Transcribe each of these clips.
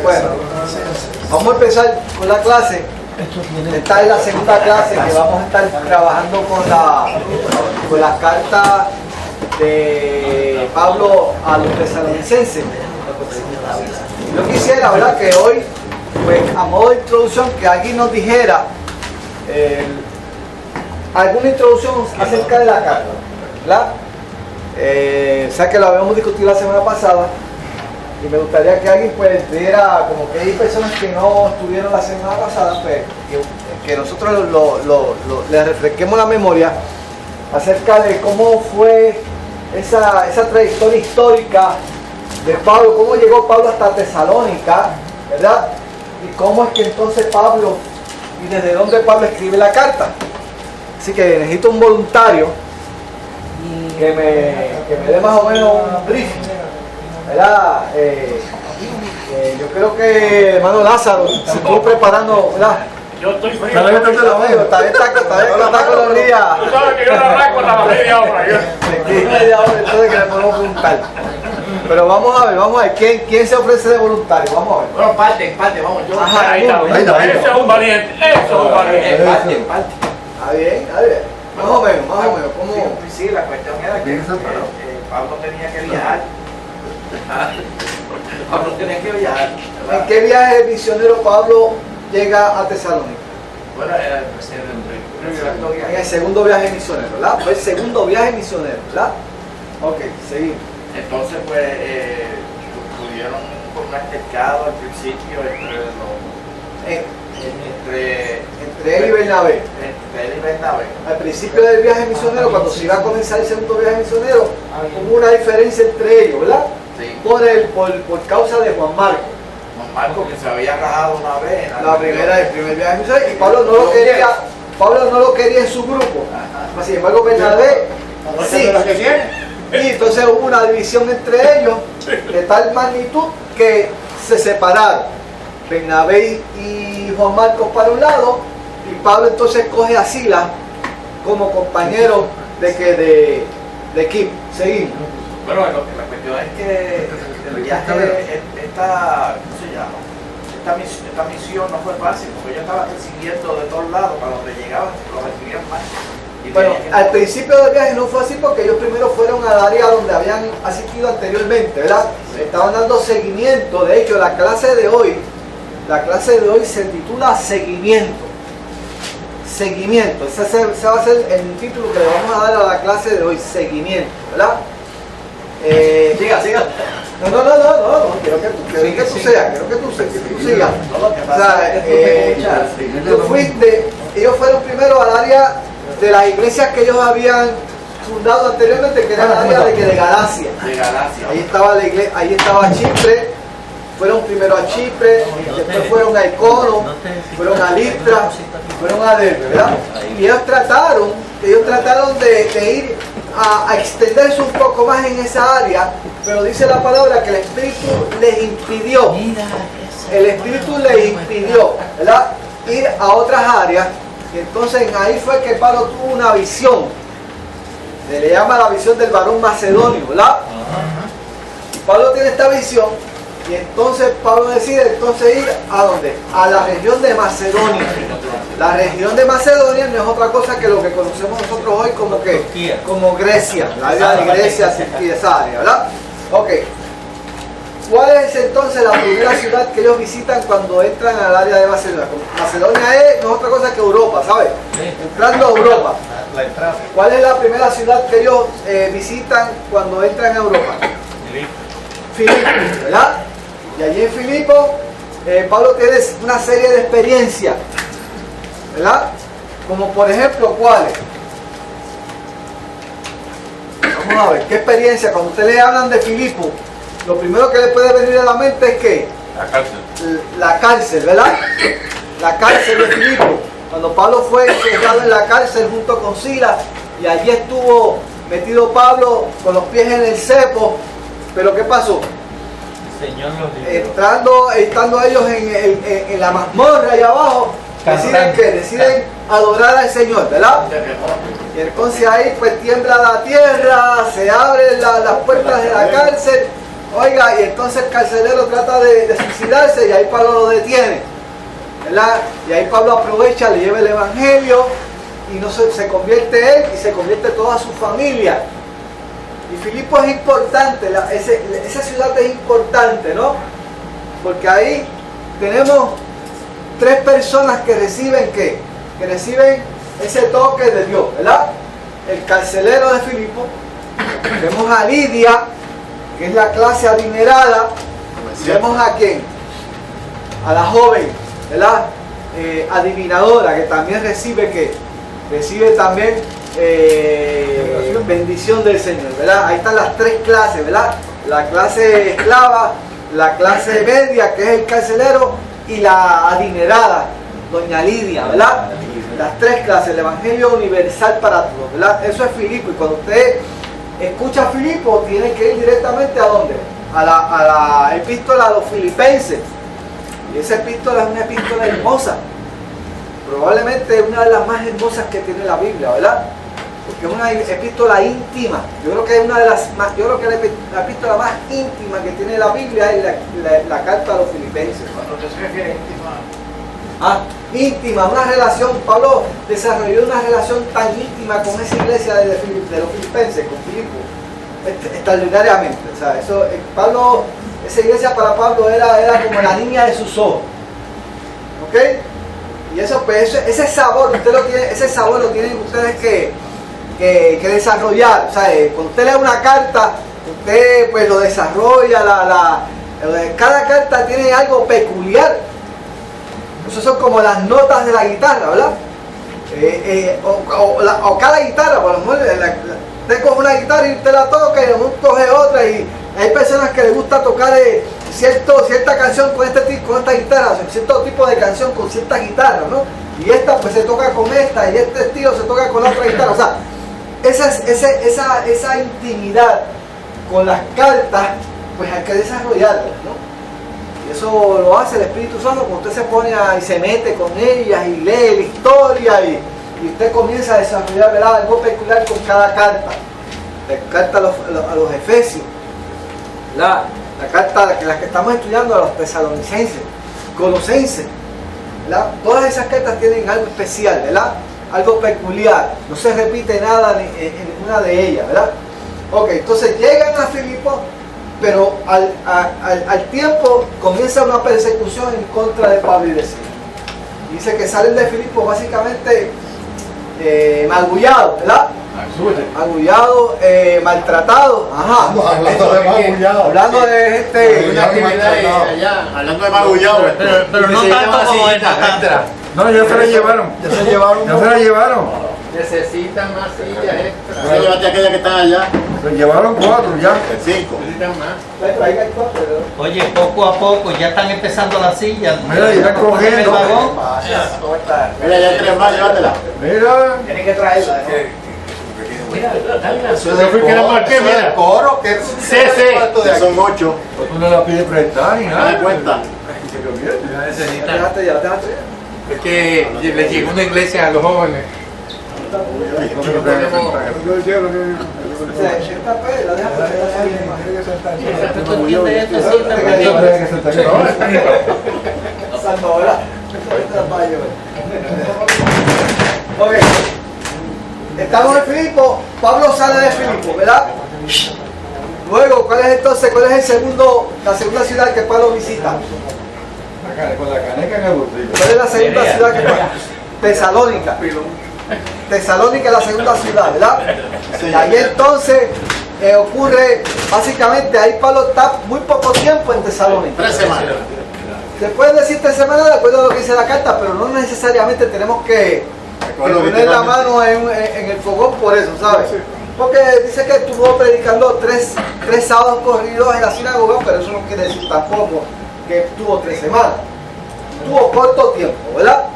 Bueno, vamos a empezar con la clase. Esta es la segunda clase que vamos a estar trabajando con la carta de Pablo a los tesalonicenses. Yo quisiera, ¿verdad?, que hoy, pues, a modo de introducción, que alguien nos dijera alguna introducción acerca de la carta, ¿verdad? O sea, que lo habíamos discutido la semana pasada y me gustaría que alguien pues diera, como que hay personas que no estuvieron la semana pasada, pues que nosotros les refresquemos la memoria acerca de cómo fue esa trayectoria histórica de Pablo, cómo llegó Pablo hasta Tesalónica, ¿verdad? Y cómo es que entonces Pablo, y desde dónde Pablo escribe la carta. Así que necesito un voluntario que me dé más o menos un brief, ¿verdad? Yo creo que hermano Lázaro se estuvo preparando, ¿verdad? Yo estoy frío. Está bien está con los días. Tú sabes que yo no arranco hasta la media hora. Media hora, entonces que le podemos preguntar. Pero vamos a ver, ¿quién se ofrece de voluntario? Vamos a ver. Bueno, parte, vamos. Yo, Ajá, Ahí está. Ese es un valiente. Eso es un valiente. parte. Está bien. Más o menos. ¿Cómo? Sí, la cuestión era que Pablo tenía que viajar. Pablo tenía que viajar. ¿En qué viaje misionero Pablo llega a Tesalónica? Bueno, era En el segundo viaje misionero, ¿verdad? Fue el segundo viaje misionero, ¿verdad? Ok, seguimos. Entonces, pues, tuvieron un altercado al principio Entre él y Bernabé. Al principio del viaje misionero, cuando se iba a comenzar el segundo viaje misionero, hubo una diferencia entre ellos, ¿verdad? Sí. Por causa de Juan Marcos. Juan Marcos, que se había rajado una vez. El primer viaje misionero, y Pablo no lo quería en su grupo. Sin embargo, Bernabé sí. Y entonces hubo una división entre ellos de tal magnitud que se separaron. Bernabé y Juan Marcos para un lado, y Pablo entonces coge a Silas como compañero de equipo. Seguimos. Bueno, la cuestión es que el viaje, esta misión no fue fácil, porque ellos estaban persiguiendo de todos lados, para donde llegaban, los recibían más. Bueno, al principio del viaje no fue así porque ellos primero fueron al área donde habían asistido anteriormente, ¿verdad? Sí. Estaban dando seguimiento. De hecho, la clase de hoy se titula Seguimiento. Seguimiento. Ese va a ser el título que le vamos a dar a la clase de hoy, Seguimiento, ¿verdad? Siga. No, quiero que tú sigas. O sea, ellos fueron primero al área de las iglesias que ellos habían fundado anteriormente, que era el área de Galacia. Ahí estaba Chipre. Fueron primero a Chipre, después fueron a Icono, fueron a Listra, fueron a Derbe, ¿verdad? Y ellos trataron de ir a extenderse un poco más en esa área, pero dice la palabra que el Espíritu les impidió. El Espíritu les impidió, ¿verdad?, ir a otras áreas. Y entonces ahí fue que Pablo tuvo una visión. Se le llama la visión del varón macedonio, ¿verdad? Pablo tiene esta visión. Y entonces Pablo decide ir ¿a dónde? A la región de Macedonia. La región de Macedonia no es otra cosa que lo que conocemos nosotros hoy como Grecia. La área de Grecia, Turquía, esa área, ¿verdad? Ok. ¿Cuál es entonces la primera ciudad que ellos visitan cuando entran al área de Macedonia? Macedonia no es otra cosa que Europa, ¿sabes? Entrando a Europa. ¿Cuál es la primera ciudad que ellos visitan cuando entran a Europa? Filipo, ¿verdad? Y allí en Filipo, Pablo tiene una serie de experiencias, ¿verdad? Como por ejemplo, ¿cuáles? Vamos a ver, ¿qué experiencia? Cuando usted le hablan de Filipo, lo primero que le puede venir a la mente es ¿qué? La cárcel, ¿verdad? La cárcel de Filipo. Cuando Pablo fue encerrado en la cárcel junto con Silas, y allí estuvo metido Pablo con los pies en el cepo. Pero ¿qué pasó? Señor los estando ellos en la mazmorra ahí abajo, deciden adorar al Señor, ¿verdad? Y entonces ahí pues tiembla la tierra, se abren las puertas de la cárcel, Oiga, y entonces el carcelero trata de suicidarse y ahí Pablo lo detiene, ¿verdad? Y ahí Pablo aprovecha, le lleva el evangelio y no se convierte él y se convierte toda su familia. Y Filipo es importante, esa ciudad es importante, ¿no? Porque ahí tenemos 3 personas que reciben ¿qué? Que reciben ese toque de Dios, ¿verdad? El carcelero de Filipo, vemos a Lidia, que es la clase adinerada, vemos a quién, a la joven, ¿verdad? Adivinadora, que también recibe ¿qué? Recibe también bendición del Señor, ¿verdad? Ahí están las 3 clases, ¿verdad? La clase esclava, la clase media, que es el carcelero, y la adinerada, doña Lidia, ¿verdad? Las 3 clases, el evangelio universal para todos, ¿verdad? Eso es Filipo, y cuando usted escucha a Filipo, tiene que ir directamente ¿a dónde? A la epístola a los filipenses, y esa epístola es una epístola hermosa, probablemente una de las más hermosas que tiene la Biblia, ¿verdad? Porque es una epístola íntima. Yo creo que es una de las más, yo creo que la epístola más íntima que tiene la Biblia es la carta a los filipenses. Cuando se refiere a íntima. Íntima, una relación. Pablo desarrolló una relación tan íntima con esa iglesia de los filipenses, con Filipo, extraordinariamente. O sea, Pablo, esa iglesia para Pablo era como la niña de sus ojos. ¿Ok? Y eso, pues, ese sabor, ese sabor lo tienen ustedes que desarrollar. O sea, cuando usted lee una carta, usted pues lo desarrolla, cada carta tiene algo peculiar. Eso son como las notas de la guitarra, ¿verdad? O cada guitarra, por lo menos, usted coge una guitarra y usted la toca y luego coge otra, y hay personas que les gusta tocar cierta canción con esta guitarra, cierto tipo de canción con cierta guitarra, ¿no? Y esta pues se toca con esta, y este estilo se toca con la otra guitarra. O sea, esa intimidad con las cartas, pues hay que desarrollarla, ¿no? Y eso lo hace el Espíritu Santo cuando usted se pone y se mete con ellas y lee la historia y usted comienza a desarrollar, ¿verdad?, algo peculiar con cada carta. La carta a los Efesios, la carta la que estamos estudiando a los Tesalonicenses, Colosenses, ¿verdad? Todas esas cartas tienen algo especial, ¿verdad? Algo peculiar, no se repite nada en ninguna de ellas, ¿verdad? Ok, entonces llegan a Filipo, pero al tiempo comienza una persecución en contra de Pablo y de Silas. Dice que salen de Filipo básicamente magullados, ¿verdad? Magullados, maltratados. Ajá. Hablando de gente. Hablando de magullados. Pero no tanto como esta. No, ya se la llevaron. Ya se la llevaron. Necesitan más sillas extra. Llévate aquella que están allá. Se llevaron 4 ya. 5. Necesitan más. Oye, poco a poco ya están empezando las sillas. Mira, ya están cogiendo. El vagón. Mira, ya hay 3 más, llévatela. Mira. Tienen que traerla. Yo fui que la marqué, mira. Coro, que son 8. tú no la pides prestar ni Dale nada. cuenta. Es que le llegó una iglesia a los jóvenes. Ok, estamos en Filipo, Pablo sale de Filipo, ¿verdad? Luego, ¿cuál es la segunda ciudad que Pablo visita? Con la caneca en el bolsillo. ¿Cuál es la segunda ciudad que Pablo? Tesalónica. Tesalónica es la segunda ciudad, ¿verdad? Y ahí entonces ocurre, básicamente, ahí Pablo está muy poco tiempo en Tesalónica. 3 semanas. Se puede decir 3 semanas de acuerdo a lo que dice la carta, pero no necesariamente tenemos que poner la mano en el fogón por eso, ¿sabes? Porque dice que estuvo predicando 3 sábados corridos en la sinagoga, pero eso no quiere decir tampoco que estuvo 3 semanas. Tuvo corto tiempo, ¿verdad?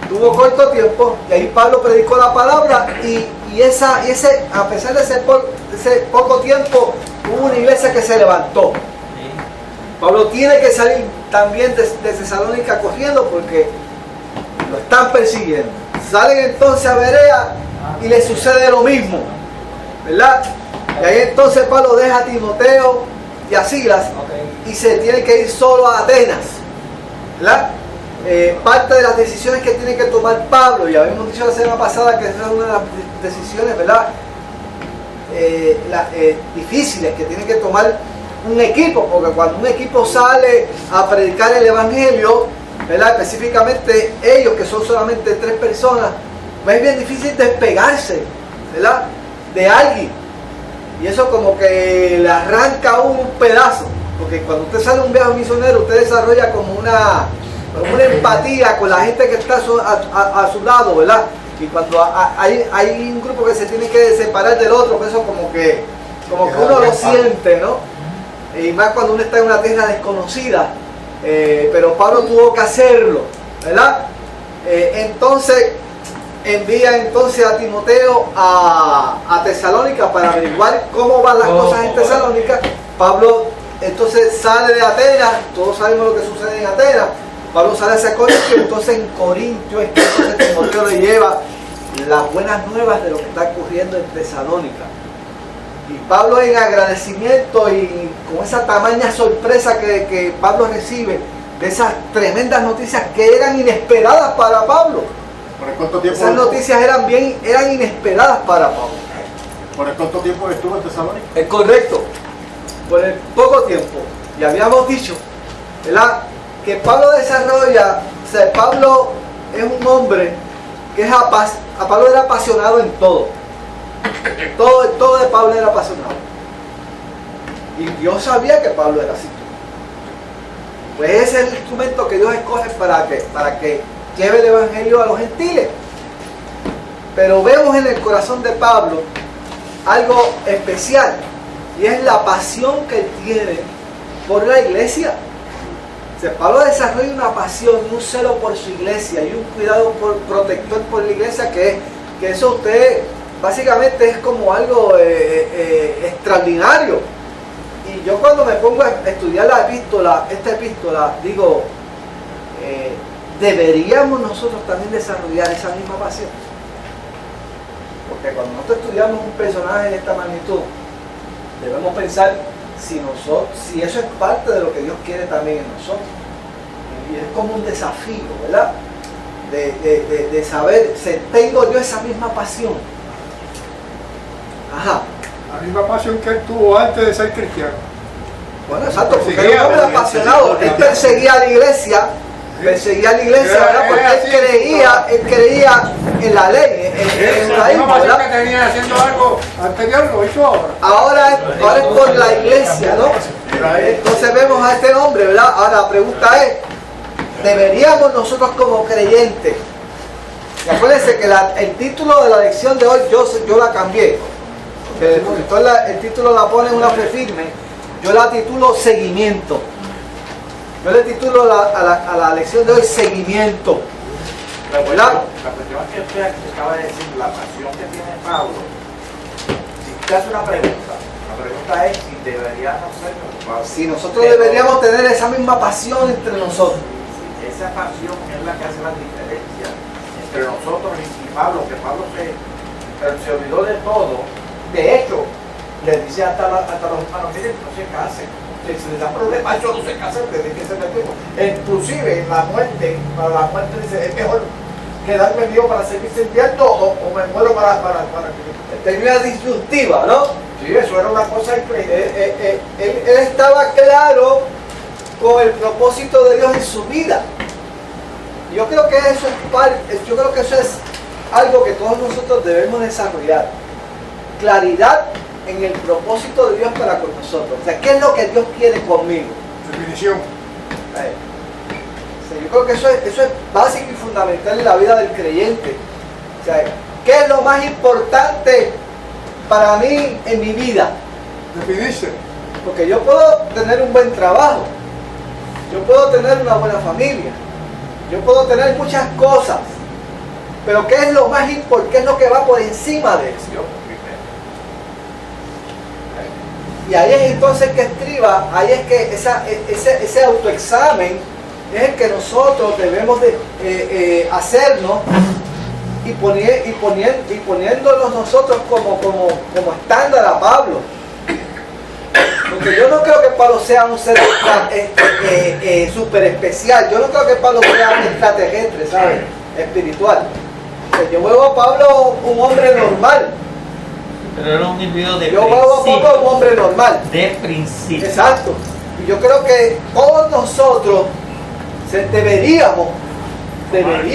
Tuvo corto tiempo, y ahí Pablo predicó la palabra, y a pesar de ese poco tiempo, hubo una iglesia que se levantó. Pablo tiene que salir también de Tesalónica corriendo porque lo están persiguiendo. Salen entonces a Berea y le sucede lo mismo, ¿verdad? Y ahí entonces Pablo deja a Timoteo y a Silas, y se tiene que ir solo a Atenas, ¿verdad? Parte de las decisiones que tiene que tomar Pablo, y habíamos dicho la semana pasada que esa es una de las decisiones, ¿verdad? Difíciles que tiene que tomar un equipo, porque cuando un equipo sale a predicar el evangelio, ¿verdad? Específicamente ellos, que son solamente 3 personas, pues es bien difícil despegarse, ¿verdad? De alguien, y eso como que le arranca a uno un pedazo, porque cuando usted sale un viaje misionero, usted desarrolla como una empatía con la gente que está a su lado, ¿verdad? Y cuando hay un grupo que se tiene que separar del otro, pues eso como que uno lo siente, ¿no? Y más cuando uno está en una tierra desconocida, pero Pablo tuvo que hacerlo, ¿verdad? Entonces envía entonces a Timoteo a Tesalónica para averiguar cómo van las cosas en Tesalónica. Pablo entonces sale de Atenas, todos sabemos lo que sucede en Atenas. Pablo sale hacia Corintio, entonces en Corintio es que entonces Timoteo le lleva las buenas nuevas de lo que está ocurriendo en Tesalónica. Y Pablo, en agradecimiento y con esa tamaña sorpresa que Pablo recibe de esas tremendas noticias que eran inesperadas para Pablo. ¿Por el cuánto tiempo? Esas noticias eran inesperadas para Pablo. ¿Por el cuánto tiempo estuvo en Tesalónica? Es correcto, por el poco tiempo. Y habíamos dicho, ¿verdad?, que Pablo desarrolla, o sea, Pablo es un hombre que a Pablo era apasionado en todo. Todo de Pablo era apasionado. Y Dios sabía que Pablo era así. Pues ese es el instrumento que Dios escoge para que lleve el evangelio a los gentiles. Pero vemos en el corazón de Pablo algo especial, y es la pasión que él tiene por la iglesia. O sea, Pablo desarrolla una pasión y un celo por su iglesia y un cuidado protector por la iglesia que eso usted básicamente es como algo extraordinario. Y yo cuando me pongo a estudiar esta epístola, digo, deberíamos nosotros también desarrollar esa misma pasión. Porque cuando nosotros estudiamos un personaje de esta magnitud, debemos pensar si eso es parte de lo que Dios quiere también en nosotros. Y es como un desafío, ¿verdad? De saber, tengo yo esa misma pasión. Ajá. La misma pasión que él tuvo antes de ser cristiano. Bueno, exacto, porque era un hombre apasionado. Él perseguía a la iglesia, ¿verdad? Porque él creía en la ley, en la judaísmo, misma pasión ¿verdad? que tenía haciendo algo anterior lo hizo ahora. Ahora es por la iglesia, ¿no? Entonces vemos a este hombre, ¿verdad? Ahora la pregunta es, ¿deberíamos nosotros como creyentes? Y acuérdense que el título de la lección de hoy yo la cambié. El título la pone en una prefirme. Yo la titulo Seguimiento. Yo le titulo a la lección de hoy Seguimiento. La cuestión que usted acaba de decir, la pasión que tiene Pablo, si usted hace una pregunta, la pregunta es si deberíamos ser como Pablo. Si nosotros deberíamos tener esa misma pasión entre nosotros. Esa pasión es la que hace la diferencia entre nosotros y Pablo, que Pablo se olvidó de todo. De hecho, le dice hasta los hermanos, miren, no se casen. Si les da problemas, yo no se casen, desde que se metió. Inclusive en la muerte, para la muerte dice, es mejor quedarme vivo para seguir sirviendo o me muero para que... Tenía una disyuntiva, ¿no? Sí, eso era una cosa increíble. Él estaba claro con el propósito de Dios en su vida. Yo creo que eso es algo que todos nosotros debemos desarrollar. Claridad en el propósito de Dios para con nosotros. O sea, ¿qué es lo que Dios quiere conmigo? Definición. O sea, yo creo que eso es básico y fundamental en la vida del creyente. O sea, ¿qué es lo más importante para mí en mi vida? Definirse. Porque yo puedo tener un buen trabajo, yo puedo tener una buena familia, yo puedo tener muchas cosas, pero ¿qué es lo más importante? ¿Qué es lo que va por encima de eso? Y ahí es entonces que estriba, ahí es que ese autoexamen es el que nosotros debemos de hacernos y poniéndonos nosotros como estándar a Pablo. Porque yo no creo que Pablo sea un ser súper especial. Yo no creo que Pablo sea un extraterrestre, ¿sabes? Espiritual. Yo veo a Pablo un hombre normal. Pero era un individuo de Yo veo a principio. Pablo un hombre normal. De principio. Exacto. Y yo creo que todos nosotros deberíamos tener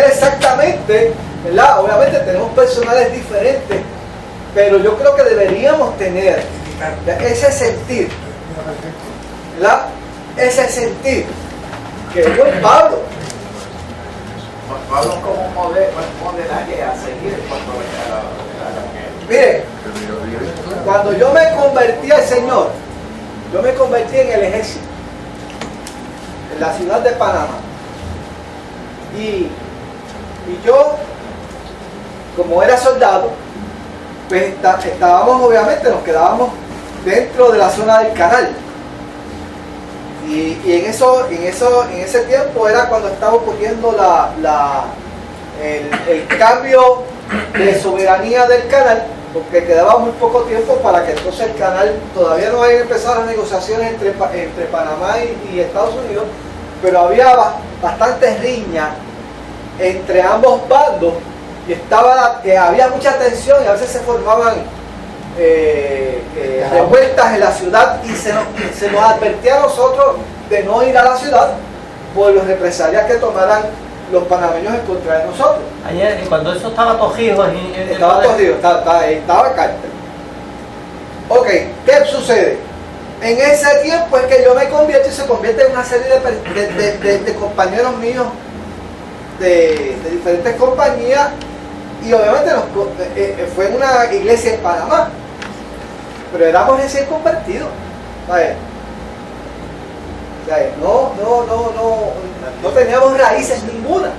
exactamente, ¿verdad? Obviamente tenemos personales diferentes, pero yo creo que deberíamos tener ese sentir, ¿verdad? Ese sentir que es buen Pablo. Pablo como un modelaje a seguir en cuanto a la mujer. Mire, cuando yo me convertí al Señor, yo me convertí en el ejército, en la ciudad de Panamá. Y yo, como era soldado, pues estábamos, obviamente, nos quedábamos dentro de la zona del canal. Y en ese tiempo era cuando estaba ocurriendo el cambio de soberanía del canal, porque quedaba muy poco tiempo para que entonces el canal, todavía no habían empezado las negociaciones entre Panamá y Estados Unidos, pero había bastante riña entre ambos bandos y había mucha tensión y a veces se formaban revueltas en la ciudad y se nos advertía a nosotros de no ir a la ciudad por las represalias que tomaran los panameños en contra de nosotros. Ayer, cuando eso estaba tojido, Estaba cártel. Ok, ¿qué sucede? En ese tiempo es que yo me convierto y se convierte en una serie de compañeros míos de diferentes compañías, y obviamente fue en una iglesia en Panamá, pero éramos recién convertidos, ¿sabes? No teníamos raíces ninguna.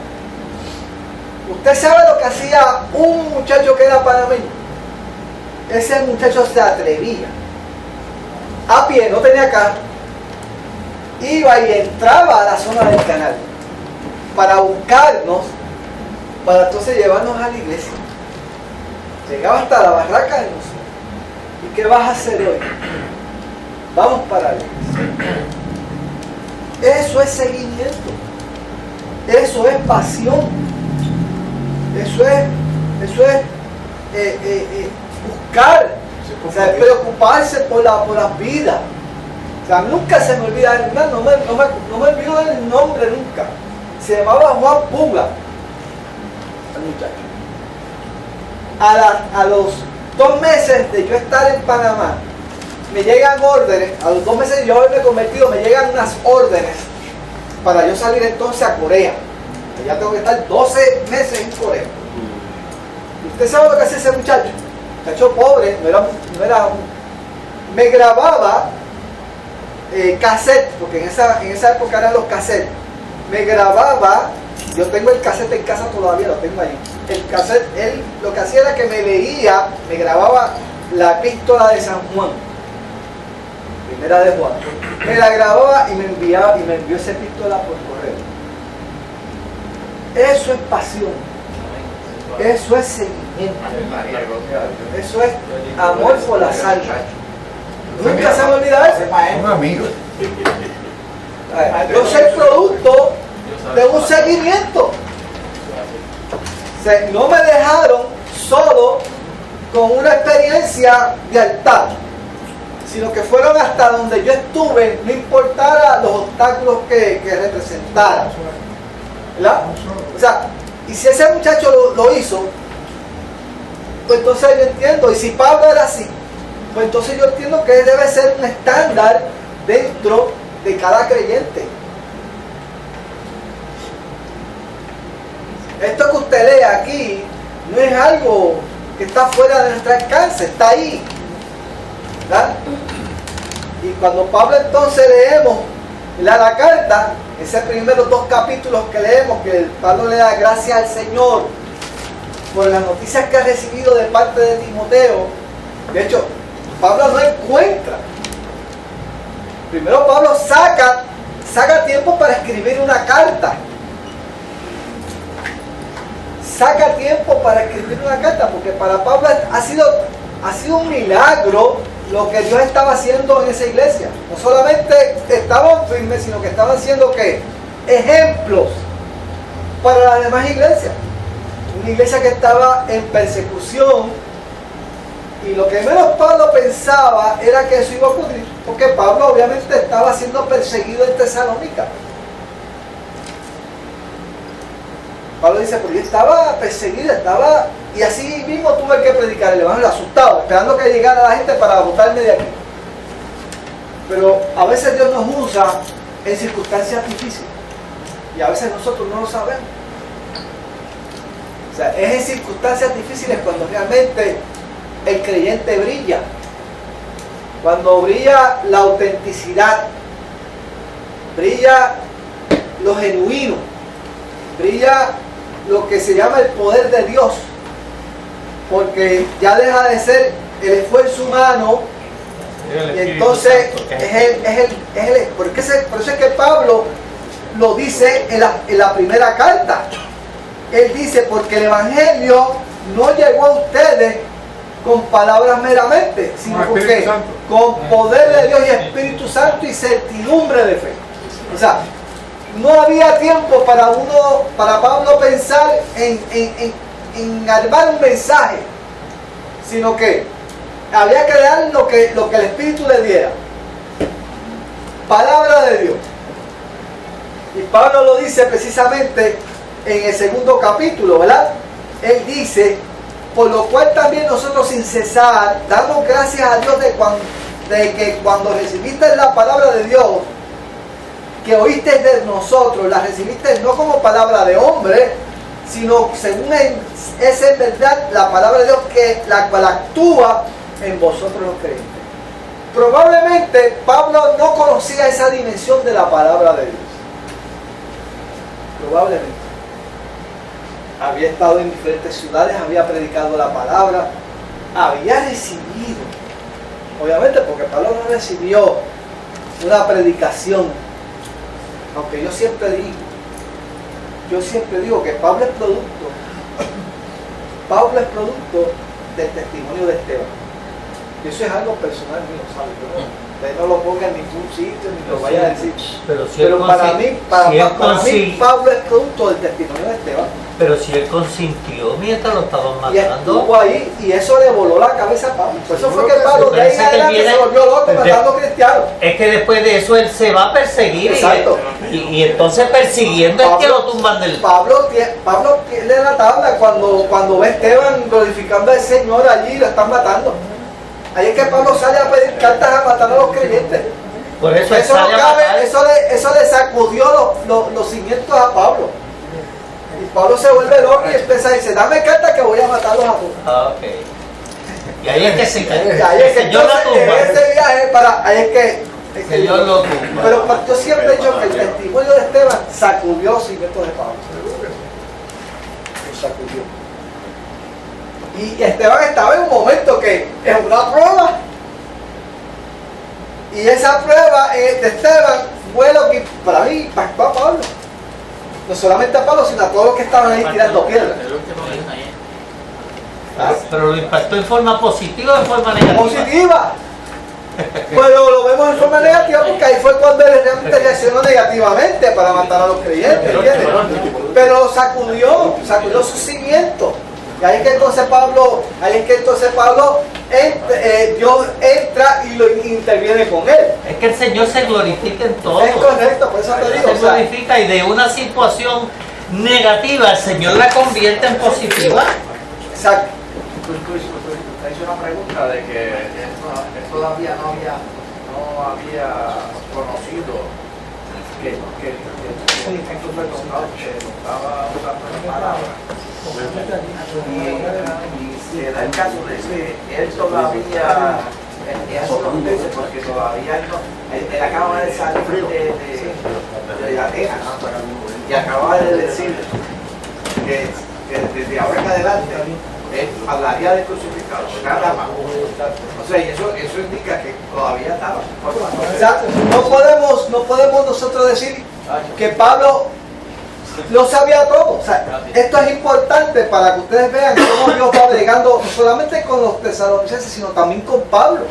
Usted sabe lo que hacía un muchacho que era panameño. Ese muchacho se atrevía a pie, no tenía carro, iba y entraba a la zona del canal para buscarnos, para entonces llevarnos a la iglesia. Llegaba hasta la barraca de nosotros. ¿Y qué vas a hacer hoy? Vamos para la iglesia. Eso es seguimiento, eso es pasión, eso es buscar, o sea, preocuparse por las vidas. O sea, nunca se me olvida, no me olvido del nombre nunca. Se llamaba Juan Puga, el muchacho. A los 2 meses de yo estar en Panamá, me llegan órdenes, a los 2 meses de yo haberme convertido, me llegan unas órdenes para yo salir entonces a Corea. Ya tengo que estar 12 meses en Corea. ¿Y usted sabe lo que hace ese muchacho? Muchacho pobre, me grababa cassette, porque en esa época eran los cassettes. Me grababa, yo tengo el cassette en casa todavía, lo tengo ahí. El cassette, él lo que hacía era que me leía, me grababa la epístola de San Juan, primera de Juan. Me la grababa y me envió esa epístola por correo. Eso es pasión. Eso es seguimiento. Eso es amor por la salva. Nunca se me olvida eso. Un amigo. Yo soy producto de un seguimiento. No me dejaron solo con una experiencia de altar, sino que fueron hasta donde yo estuve, no importara los obstáculos que representara. ¿Verdad? O sea, y si ese muchacho lo hizo, pues entonces yo entiendo. Y si Pablo era así, pues entonces yo entiendo que debe ser un estándar dentro de cada creyente. Esto que usted lee aquí no es algo que está fuera de nuestro alcance, está ahí, ¿verdad? Y cuando Pablo entonces leemos la carta, esos primeros 2 capítulos que leemos, que Pablo le da gracias al Señor por las noticias que ha recibido de parte de Timoteo. De hecho, Pablo no encuentra. Primero Pablo saca tiempo para escribir una carta. Saca tiempo para escribir una carta, porque para Pablo ha sido un milagro lo que Dios estaba haciendo en esa iglesia. No solamente estaban firmes, sino que estaban siendo ¿qué? Ejemplos para las demás iglesias. Una iglesia que estaba en persecución, y lo que menos Pablo pensaba era que eso iba a ocurrir, porque Pablo obviamente estaba siendo perseguido en Tesalónica. Pablo dice, pues yo estaba perseguido, y así mismo tuve que predicar el evangelio asustado, esperando que llegara la gente para botarme de aquí. Pero a veces Dios nos usa en circunstancias difíciles, y a veces nosotros no lo sabemos. O sea, es en circunstancias difíciles cuando realmente el creyente brilla, cuando brilla la autenticidad, brilla lo genuino, brilla lo que se llama el poder de Dios, porque ya deja de ser el esfuerzo humano, y entonces por eso es que Pablo lo dice en la primera carta. Él dice, porque el evangelio no llegó a ustedes con palabras meramente, sino con poder de Dios y Espíritu Santo y certidumbre de fe. O sea, no había tiempo para Pablo pensar en armar un mensaje, sino que había que dar lo que el Espíritu le diera. Palabra de Dios. Y Pablo lo dice precisamente en el segundo capítulo, ¿verdad? Él dice, por lo cual también nosotros sin cesar damos gracias a Dios de que cuando recibiste la palabra de Dios, que oíste de nosotros, la recibiste no como palabra de hombre, sino según es en verdad la palabra de Dios, la cual actúa en vosotros los creyentes. Probablemente Pablo no conocía esa dimensión de la palabra de Dios. Probablemente. Había estado en diferentes ciudades, había predicado la palabra, había recibido, obviamente porque Pablo no recibió una predicación, aunque yo siempre digo que Pablo es producto del testimonio de Esteban. Y eso es algo personal mío, ¿sabes? Usted no lo ponga en ningún sitio ni lo vaya a decir. Pero para mí Pablo es producto del testimonio de Esteban. Pero si él consintió mientras lo estaban matando. Y estuvo ahí, y eso le voló la cabeza a Pablo. Por eso fue que Pablo de ahí en adelante se volvió loco matando cristianos. Es que después de eso él se va a perseguir. Exacto. Y entonces persiguiendo es que lo tumban del... Pablo pierde la tabla cuando ve a Esteban glorificando al Señor allí y lo están matando. Ahí es que Pablo sale a pedir cartas a matar a los creyentes. Por eso eso le sacudió los cimientos a Pablo. Y Pablo se vuelve loco y empieza a decir, dame cartas que voy a matarlos a todos. Ah, ok. Y ahí es que se cae. Ahí es que entonces, en ese viaje ahí es que el Señor lo tumba. Pero yo siempre he dicho que el testimonio de Esteban sacudió los cimientos de Pablo. Lo sacudió. Y Esteban estaba en un momento que es una prueba. Y esa prueba de Esteban fue lo que para mí impactó a Pablo. No solamente a Pablo, sino a todos los que estaban ahí tirando piedras. Pero lo impactó en forma positiva o en forma negativa. Positiva. Pero lo vemos en forma negativa porque ahí fue cuando él realmente reaccionó negativamente para matar a los creyentes, ¿entiendes? Pero sacudió su cimiento. Y ahí es que entonces Pablo, Dios entra y lo interviene con él. Es que el Señor se glorifica en todo. Es correcto, por eso te digo. Se glorifica y de una situación negativa el Señor la convierte en positiva. Exacto. Hice una pregunta de que él todavía no había conocido que estaba usando la palabra. Y se da el caso de que él todavía, porque todavía él acaba de salir de Atenas y acaba de decir que desde ahora en adelante él hablaría de crucificado, nada más. O sea, y eso indica que todavía estaba. O sea, no podemos nosotros decir que Pablo lo sabía todo. O sea, esto es importante para que ustedes vean cómo Dios va bregando no solamente con los tesalonicenses, sino también con Pablo.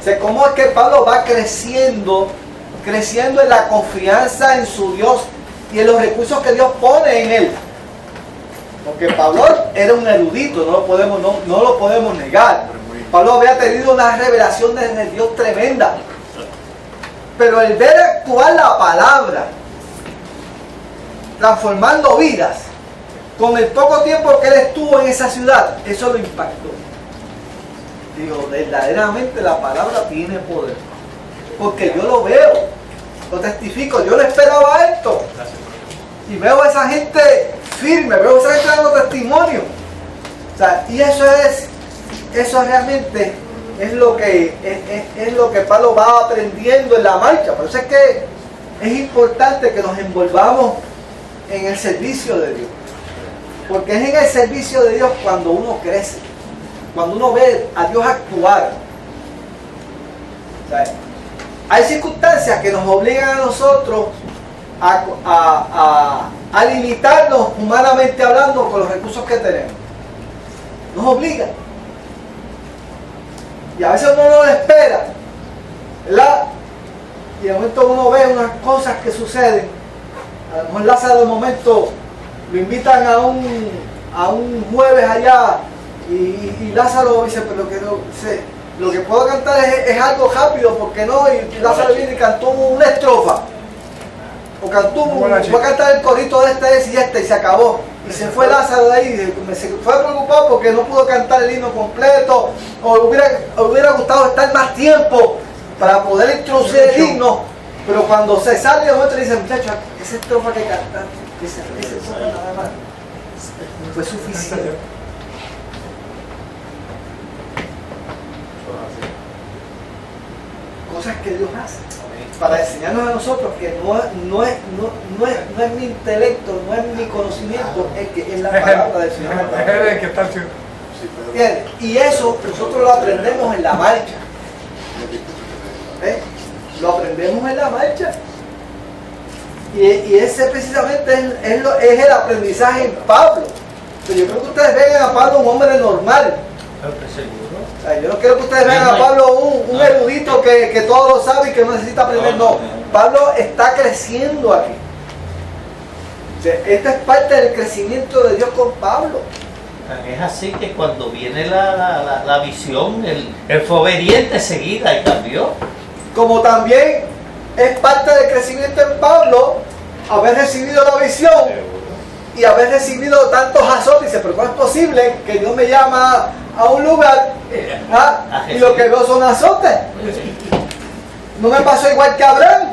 O sea, cómo es que Pablo va creciendo en la confianza en su Dios y en los recursos que Dios pone en él. Porque Pablo era un erudito, no lo podemos negar. Pablo había tenido una revelación de Dios tremenda. Pero el ver actuar la palabra, transformando vidas, con el poco tiempo que él estuvo en esa ciudad, eso lo impactó. Digo, verdaderamente la palabra tiene poder. Porque yo lo veo, lo testifico, yo no esperaba esto. Y veo a esa gente firme, veo a esa gente dando testimonio. O sea, y eso realmente es lo que Pablo va aprendiendo en la marcha. Por eso es que es importante que nos envolvamos en el servicio de Dios. Porque es en el servicio de Dios cuando uno crece, cuando uno ve a Dios actuar. O sea, hay circunstancias que nos obligan a nosotros a limitarnos humanamente hablando con los recursos que tenemos. Nos obligan. Y a veces uno no lo espera, ¿verdad? Y de momento uno ve unas cosas que suceden. A lo mejor Lázaro de momento lo invitan a un jueves allá y Lázaro dice, pero que no sé, lo que puedo cantar es algo rápido, porque no, y Lázaro viene y cantó una estrofa. O cantó, fue a cantar el corito de este y se acabó. Y se fue Lázaro de ahí, se fue preocupado porque no pudo cantar el himno completo, o hubiera gustado estar más tiempo para poder introducir el himno, pero cuando se sale de momento le dice, muchachos, esa estrofa que cantaste, esa estrofa nada más, fue suficiente. Cosas que Dios hace para enseñarnos a nosotros que no es mi intelecto, no es mi conocimiento, es la palabra del Señor. Y eso nosotros lo aprendemos en la marcha. Lo aprendemos en la marcha. Y ese precisamente es el aprendizaje en Pablo. Pero yo creo que ustedes ven a Pablo un hombre normal. O sea, yo no quiero que ustedes vean a Pablo un erudito que todo lo sabe y que no necesita aprender. No, Pablo está creciendo aquí. O sea, esta es parte del crecimiento de Dios con Pablo. Es así que cuando viene la visión, él fue obediente seguida y cambió. Como también es parte del crecimiento en Pablo haber recibido la visión y haber recibido tantos azotes. Dice, pero ¿cómo es posible que Dios me llama a un lugar y lo que veo son azotes? No me pasó igual que Abraham,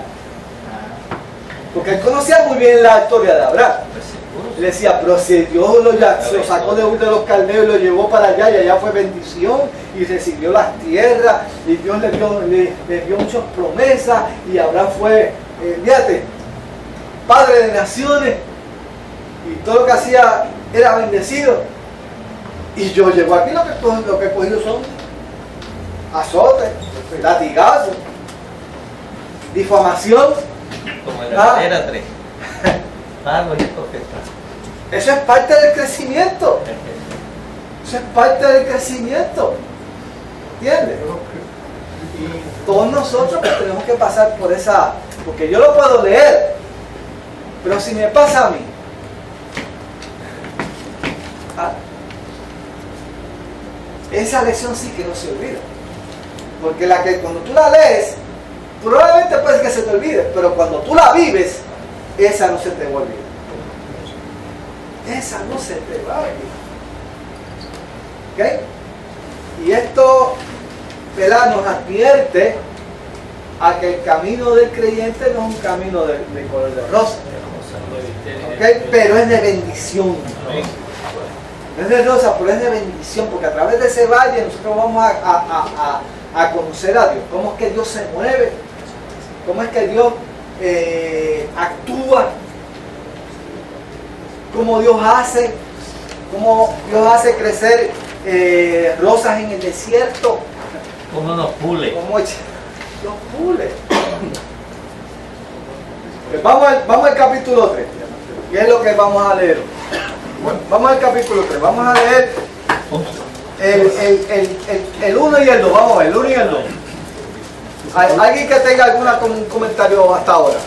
porque él conocía muy bien la historia de Abraham. Él decía, pero si Dios lo sacó de Ur de los Caldeos y lo llevó para allá, y allá fue bendición y recibió las tierras y Dios le dio muchas promesas, y Abraham fue, fíjate, padre de naciones, y todo lo que hacía era bendecido. Y yo llego aquí, lo que he cogido son azotes, latigazos, difamación. Como en la era 3. Pago y profeta. Eso es parte del crecimiento. Eso es parte del crecimiento. ¿Entiendes? Y todos nosotros pues tenemos que pasar por esa... Porque yo lo puedo leer, pero si me pasa a mí, esa lección sí que no se olvida. Porque cuando tú la lees, probablemente puede que se te olvide, pero cuando tú la vives, esa no se te va a olvidar. Esa no se te va a olvidar. ¿Ok? Y esto, ¿verdad?, nos advierte a que el camino del creyente no es un camino de color de rosa. ¿Ok? Pero es de bendición. No es de rosa, pero es de bendición, porque a través de ese valle nosotros vamos a conocer a Dios. Cómo es que Dios se mueve, cómo es que Dios actúa, cómo Dios hace crecer rosas en el desierto. Cómo nos pule. Cómo nos pule. Pues vamos al capítulo 3. ¿Qué es lo que vamos a leer? Vamos al capítulo 3. Vamos a leer el 1 y el 2. Vamos a ver, el 1 y el 2. ¿Alguien que tenga algún comentario hasta ahora?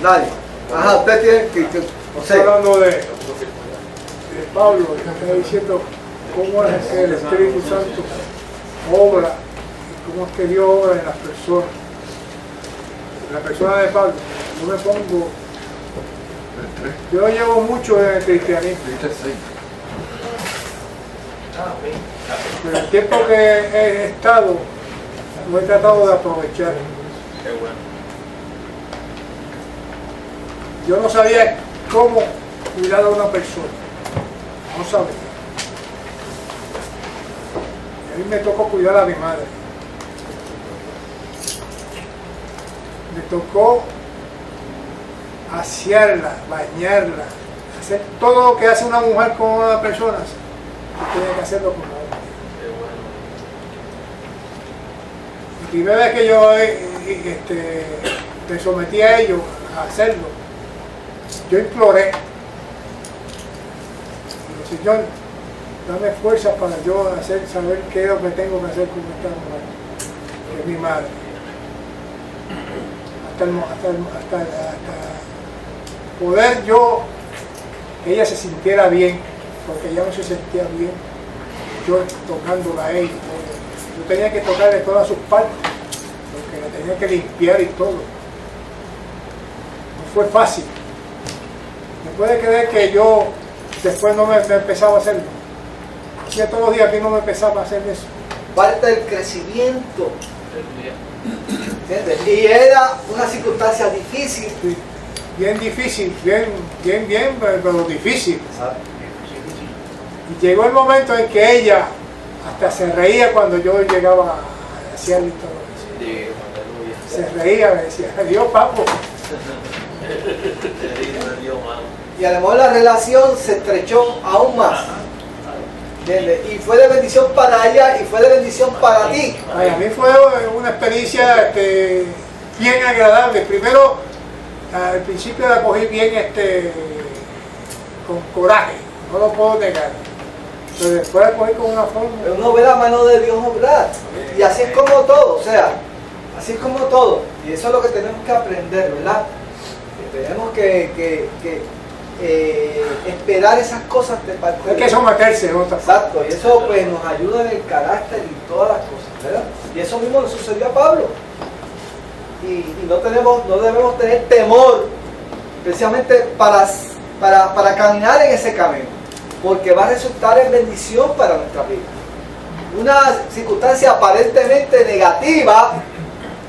Nadie. Ajá, usted tiene que Estoy hablando de Pablo, que está diciendo cómo es que el Espíritu Santo obra, y cómo es que Dios obra en las personas. En la persona de Pablo, yo me pongo, yo llevo mucho en el cristianismo, pero el tiempo que he estado, lo he tratado de aprovechar. Yo no sabía cómo cuidar a una persona, no sabía. A mí me tocó cuidar a mi madre. Me tocó asearla, bañarla, hacer todo lo que hace una mujer con una persona, que tiene que hacerlo con la otra. La primera vez que yo me sometí a ellos a hacerlo, yo imploré, digo, Señor, dame fuerza para yo saber qué es lo que tengo que hacer con esta mujer, que es mi madre. Hasta poder yo, que ella se sintiera bien, porque ella no se sentía bien, yo tocándola a ella. Yo tenía que tocarle todas sus partes, porque la tenía que limpiar y todo. No fue fácil. ¿Me puede creer que yo después no me empezaba a hacerlo? Hacía todos los días que no me empezaba a hacer eso. Parte del crecimiento. ¿Entiendes? Y era una circunstancia difícil. Sí, bien difícil, bien, pero difícil. Y llegó el momento en que ella hasta se reía cuando yo llegaba a hacerle todo eso. Se reía, me decía, adiós, papo. Y a lo mejor la relación se estrechó aún más. ¿Entiendes? Y fue de bendición para ella y fue de bendición para ti. Ay, a mí fue una experiencia bien agradable. Primero, al principio la cogí bien con coraje, no lo puedo negar. Pero después la cogí con una forma. Pero uno ve la mano de Dios obrar. Y así es como todo, o sea, así es como todo. Y eso es lo que tenemos que aprender, ¿verdad? Que tenemos que esperar esas cosas de parte de Hay que someterse en otra forma. Exacto, y eso pues nos ayuda en el carácter y todas las cosas, ¿verdad? Y eso mismo le sucedió a Pablo. Y no debemos tener temor, precisamente para caminar en ese camino, porque va a resultar en bendición para nuestra vida. Una circunstancia aparentemente negativa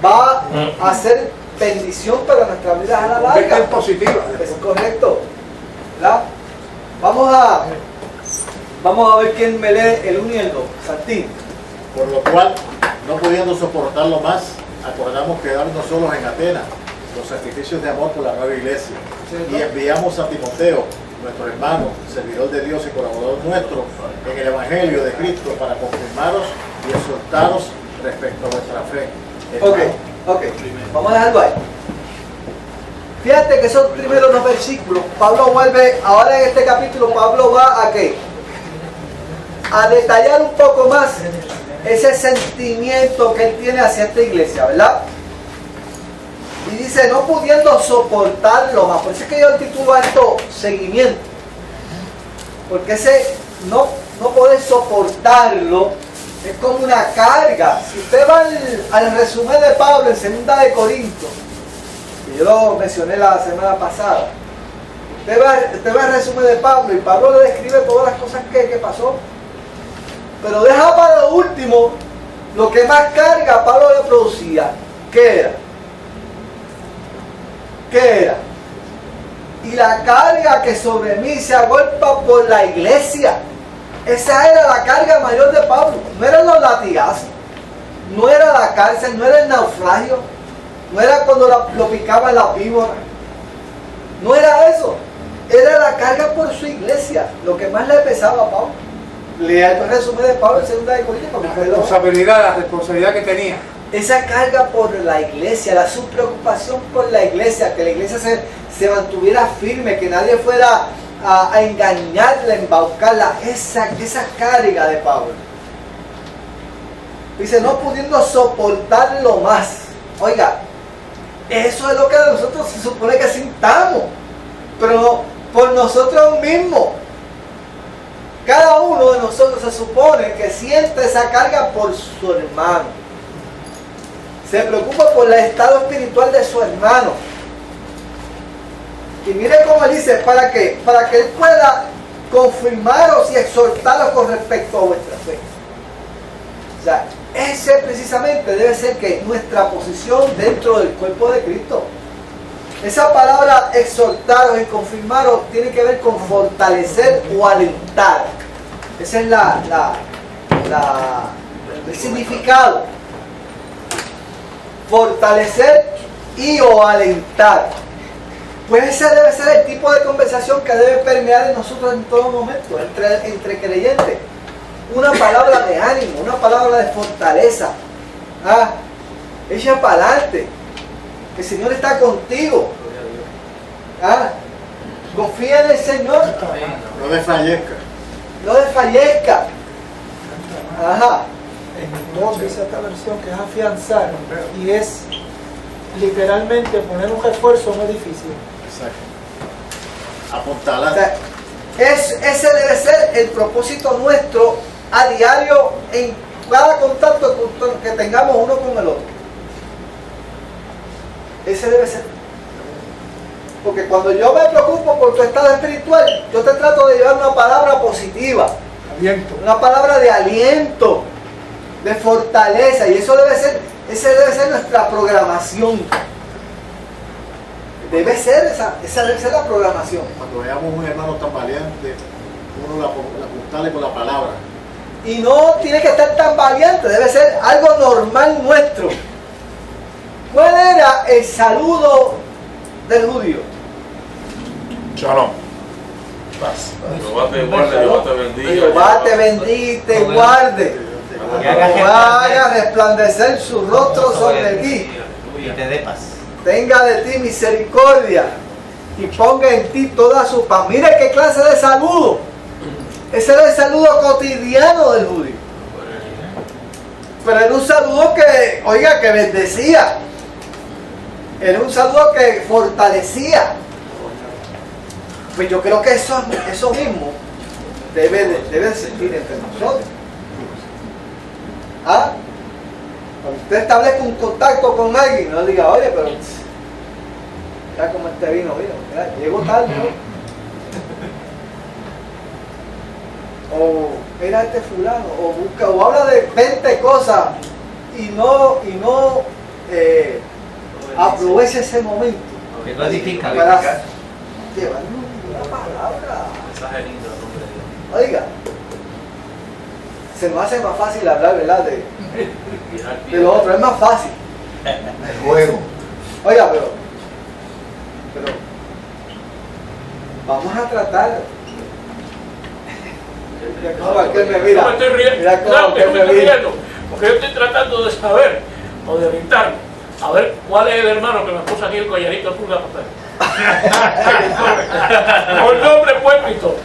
va a ser bendición para nuestra vida a la larga. Es positiva. Es correcto, ¿verdad? Vamos a ver quién me lee el 1 y el 2. Santín. Por lo cual, no pudiendo soportarlo más, acordamos quedarnos solos en Atenas, los sacrificios de amor por la nueva iglesia. Y enviamos a Timoteo, nuestro hermano, servidor de Dios y colaborador nuestro en el Evangelio de Cristo, para confirmaros y exhortaros respecto a vuestra fe. Ok, vamos a dejarlo ahí. Fíjate que esos primeros dos versículos, Pablo vuelve, ahora en este capítulo, Pablo va a ¿qué? A detallar un poco más ese sentimiento que él tiene hacia esta iglesia, ¿verdad? Y dice, no pudiendo soportarlo más, por eso es que yo titulo a esto seguimiento, porque ese no poder soportarlo es como una carga. Si usted va al resumen de Pablo en 2 de Corintios, que yo lo mencioné la semana pasada, usted va al resumen de Pablo y Pablo le describe todas las cosas que pasó, pero deja para lo último lo que más carga a Pablo le producía. ¿Qué era? ¿Qué era? Y la carga que sobre mí se agolpa por la iglesia. Esa era la carga mayor de Pablo. No eran los latigazos, no era la cárcel, no era el naufragio, no era cuando lo picaban la víbora. No era eso. Era la carga por su iglesia, lo que más le pesaba a Pablo. Lea el resumen de Pablo en 2 de Corintios. La responsabilidad que tenía. Esa carga por la iglesia, su preocupación por la iglesia, que la iglesia se mantuviera firme, que nadie fuera a engañarla, a embaucarla, esa carga de Pablo. Dice, no pudiendo soportarlo más. Oiga, eso es lo que nosotros se supone que sintamos, pero no por nosotros mismos. Cada uno de nosotros se supone que siente esa carga por su hermano. Se preocupa por el estado espiritual de su hermano. Y mire cómo él dice, ¿para qué? Para que él pueda confirmaros y exhortaros con respecto a vuestra fe. O sea, ese precisamente debe ser que nuestra posición dentro del cuerpo de Cristo. Esa palabra exhortaros y confirmaros tiene que ver con fortalecer o alentar. Ese es el significado. Fortalecer y o alentar. Pues ese debe ser el tipo de conversación que debe permear en nosotros en todo momento, entre creyentes. Una palabra de ánimo, una palabra de fortaleza. Echa para adelante. Que el Señor está contigo. Confía en el Señor. No desfallezca. No desfallezca. No, dice esta versión que es afianzar y es literalmente poner un refuerzo en un edificio. Exacto. Apuntalar. O sea, ese debe ser el propósito nuestro a diario en cada contacto que tengamos uno con el otro. Ese debe ser. Porque cuando yo me preocupo por tu estado espiritual, yo te trato de llevar una palabra positiva. Aliento. Una palabra de aliento, de fortaleza. Y esa debe ser nuestra programación. Esa debe ser la programación. Cuando veamos un hermano tan valiente, uno la apuntarle con la palabra. Y no tiene que estar tan valiente, debe ser algo normal nuestro. ¿Cuál era el saludo del judío? Shalom. Paz. Jehová te guarde, Jehová te bendiga. Jehová te bendiga y te guarde. Jehová haga resplandecer su rostro sobre ti. Y te dé paz. Tenga de ti misericordia y ponga en ti toda su paz. Mire qué clase de saludo. Ese era el saludo cotidiano del judío. Pero era un saludo que, oiga, que bendecía. Era un saludo que fortalecía. Pues yo creo que eso mismo debe sentir entre nosotros. Cuando usted establezca un contacto con alguien, no diga, oye, pero ya como este vino, mira, llegó tarde, ¿no? O mira este fulano, o busca, o habla de 20 cosas y no aprovecha ese momento Que no edifica. para llevar una palabra. Oiga, se nos hace más fácil hablar, ¿verdad? De lo otro, es más fácil. El juego. Oiga, pero vamos a tratar. Mira cómo aquel me mira. No me estoy riendo. Mira cómo Claro que aquel me me estoy mira. riendo, porque yo estoy tratando de saber o de orientarme. A ver cuál es el hermano que me puso aquí el collarito azul de papel. Por nombre, puesto y todo.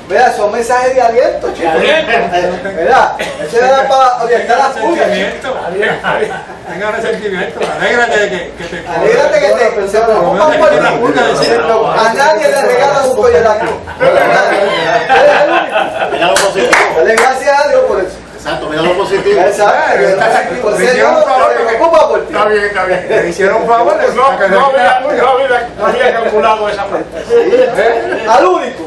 Vea, son mensajes de aliento, chicos. Mira, ese era para orientar las pulgas. Tenga resentimiento, alégrate de que te. Alégrate que se preocupan por la pulga. A nadie le regalan un collar aquí. Mira lo positivo. Dale gracias a Dios por eso. Exacto, mira lo positivo. Exacto. Le hicieron un favor, Se preocupa por ti. Está bien. Le hicieron un favor. No había calculado esa parte. Al único.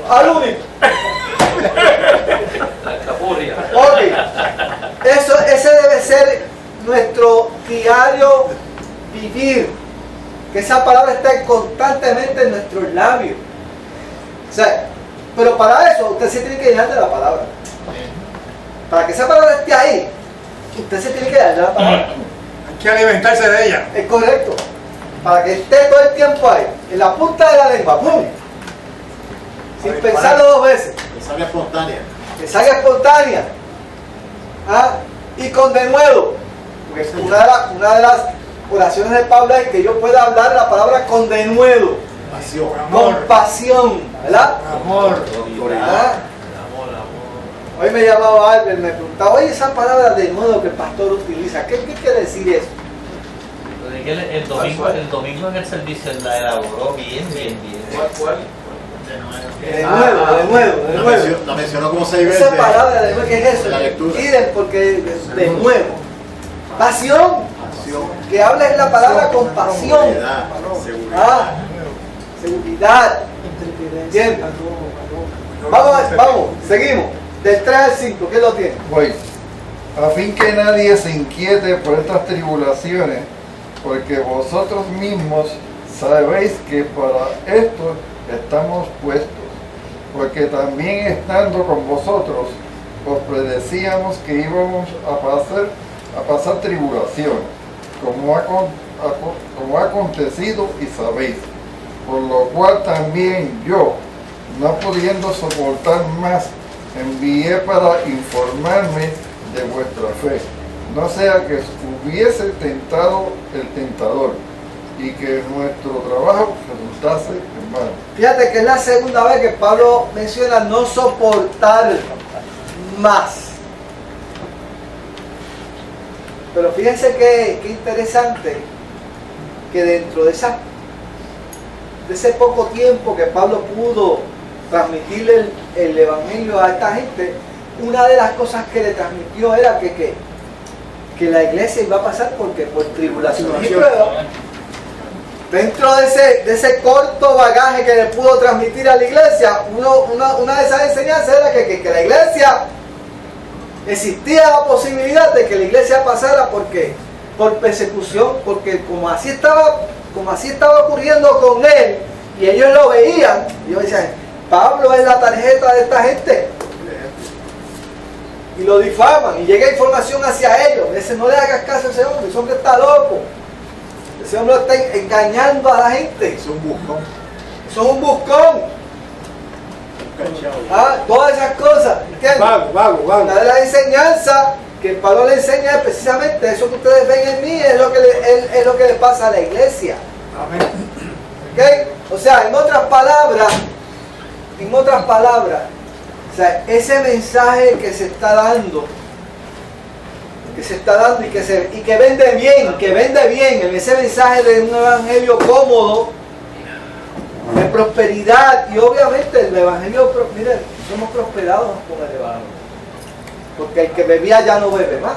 Ok. Ese debe ser nuestro diario vivir. Que esa palabra esté constantemente en nuestros labios. O sea, pero para eso usted se tiene que llenar de la palabra. Para que esa palabra esté ahí, usted se tiene que llenar de la palabra. Hay que alimentarse de ella. Es correcto. Para que esté todo el tiempo ahí, en la punta de la lengua, ¡pum! Sin pensarlo dos veces. Que salga espontánea. Que salga espontánea. Y con denuedo. Porque una de las oraciones de Pablo es que yo pueda hablar la palabra con denuedo. Pasión. Con pasión. ¿Verdad? Amor. Hoy me llamaba Albert, me preguntaba, oye, esa palabra de nuevo que el pastor utiliza, ¿qué quiere decir eso? El domingo en el servicio él la elaboró bien. ¿Cuál? De nuevo. La mencionó como 6 veces. Esa palabra de nuevo, ¿qué es eso? La lectura. Miren, porque de nuevo. Pasión. Que habla es la palabra compasión. Seguridad. Seguridad. Bien. Vamos, seguimos. Del 3 al 5, ¿qué lo tiene? Voy. A fin que nadie se inquiete por estas tribulaciones, porque vosotros mismos sabéis que para esto estamos puestos. Porque también estando con vosotros, os predecíamos que íbamos a pasar tribulación, como ha acontecido y sabéis. Por lo cual también yo, no pudiendo soportar más, envié para informarme de vuestra fe, no sea que hubiese tentado el tentador y que nuestro trabajo resultase en vano. Fíjate que es la segunda vez que Pablo menciona no soportar más. Pero fíjense que interesante que dentro de ese poco tiempo que Pablo pudo transmitirle el evangelio a esta gente, una de las cosas que le transmitió era que la iglesia iba a pasar por tribulaciones y pruebas. Dentro de ese corto bagaje que le pudo transmitir a la iglesia, una de esas enseñanzas era que la iglesia, existía la posibilidad de que la iglesia pasara por persecución, porque como así estaba ocurriendo con él, y ellos lo veían, y ellos decían, Pablo es la tarjeta de esta gente, y lo difaman, y llega información hacia ellos. Dicen, no le hagas caso a ese hombre está loco, ese hombre está engañando a la gente, Es un buscón. eso es un buscón. Todas esas cosas, ¿entiendes? Vago. Una de las enseñanzas que Pablo le enseña es precisamente eso que ustedes ven en mí, es lo que le pasa a la iglesia. Amén. ¿Okay? O sea, en otras palabras, o sea, ese mensaje que se está dando y que vende bien, ese mensaje de un evangelio cómodo, de prosperidad, y obviamente el evangelio, miren, somos prosperados con el evangelio, porque el que bebía ya no bebe más,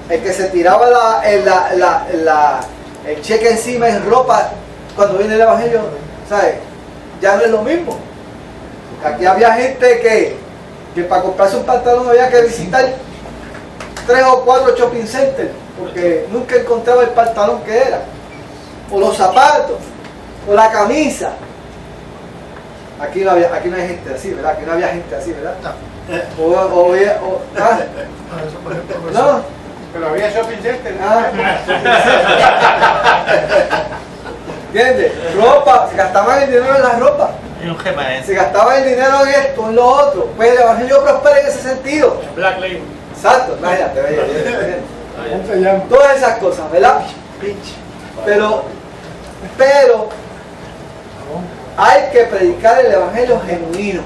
el que se tiraba el cheque encima en ropa cuando viene el evangelio, ¿sabes? Ya no es lo mismo. Aquí había gente que para comprarse un pantalón había que visitar 3 o 4 shopping centers porque nunca encontraba el pantalón que era, o los zapatos, o la camisa. Aquí no hay gente así, ¿verdad? Aquí no había gente así, ¿verdad? No. Pero había shopping center. ¿Entiendes? Ropa, se gastaban el dinero en la ropa. Se gastaba el dinero en esto, en lo otro. Pues el evangelio prospera en ese sentido. Black Label. Exacto, imagínate. Todas esas cosas, ¿verdad? Pero hay que predicar el evangelio genuino,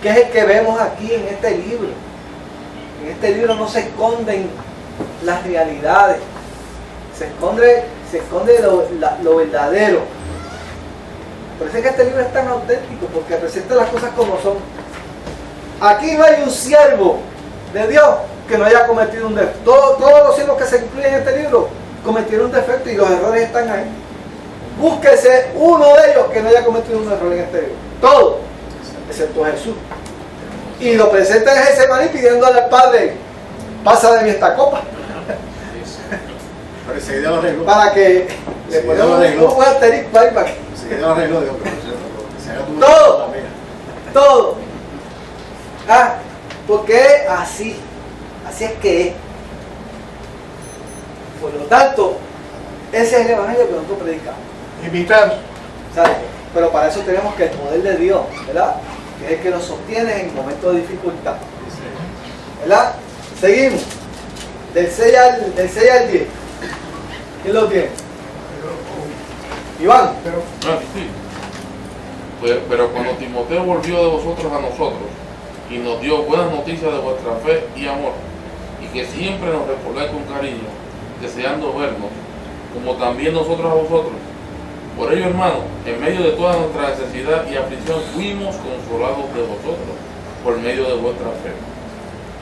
que es el que vemos aquí en este libro. En este libro no se esconden las realidades, se esconde lo verdadero. Por eso es que este libro es tan auténtico, porque presenta las cosas como son. Aquí no hay un siervo de Dios que no haya cometido un defecto. Todos los siervos que se incluyen en este libro cometieron un defecto y los errores están ahí. Búsquese uno de ellos que no haya cometido un error en este libro. Todos, excepto Jesús. Y lo presenta en Getsemaní pidiéndole al Padre, pasa de mí esta copa. Pero enseguida lo arregló. Para que le ponemos un asterisco ahí para que... Enseguida lo arregló, digo, todo. Porque así es que es. Por lo tanto, ese es el evangelio que nosotros predicamos. Imitar. ¿Sabes? Pero para eso tenemos que el poder de Dios, ¿verdad? Que es el que nos sostiene en momentos de dificultad. ¿Verdad? Seguimos. Del 6 al 10. ¿Quién lo tiene? Iván. Sí. Pero cuando Timoteo volvió de vosotros a nosotros, y nos dio buenas noticias de vuestra fe y amor, y que siempre nos recordáis con cariño, deseando vernos, como también nosotros a vosotros. Por ello, hermanos, en medio de toda nuestra necesidad y aflicción, fuimos consolados de vosotros por medio de vuestra fe.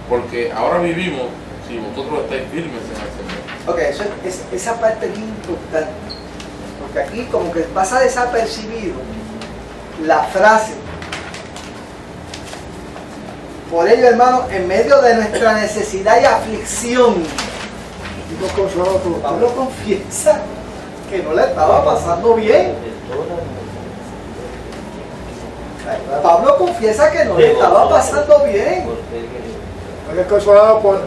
Porque ahora vivimos si vosotros estáis firmes en el Señor. Ok, esa parte es importante. Porque aquí como que pasa desapercibido la frase. Por ello, hermano, en medio de nuestra necesidad y aflicción, Pablo confiesa que no le estaba pasando bien. Pablo confiesa que no le estaba pasando bien. No es consolado por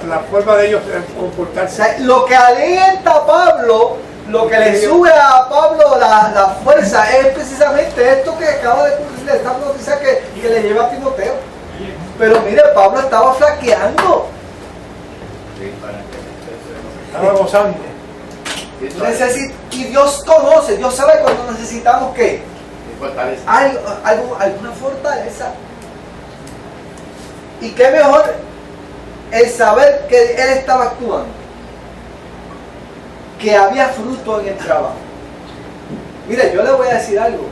la forma de ellos comportarse. O sea, lo que alienta a Pablo, lo que le sube a Pablo la fuerza es precisamente esto que acaba de cumplir, esta noticia que le lleva a Timoteo. Pero mire, Pablo estaba flaqueando. Estaba gozando. Y Dios conoce, Dios sabe cuando necesitamos ¿qué? Alguna fortaleza. Y qué mejor el saber que Él estaba actuando, que había fruto en el trabajo. Mire, yo le voy a decir algo.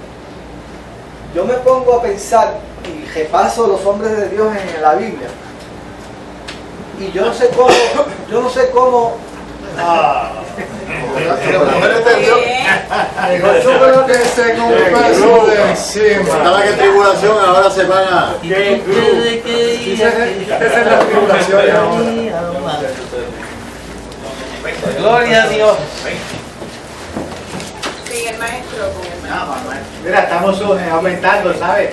Yo me pongo a pensar y repaso los hombres de Dios en la Biblia. Y yo no sé cómo. Yo creo que se con un peso de encima. Estaba que tribulación, ahora se van a... Esa es la tribulación. Gloria a Dios. Sí, el maestro. Mira, estamos aumentando, ¿sabes?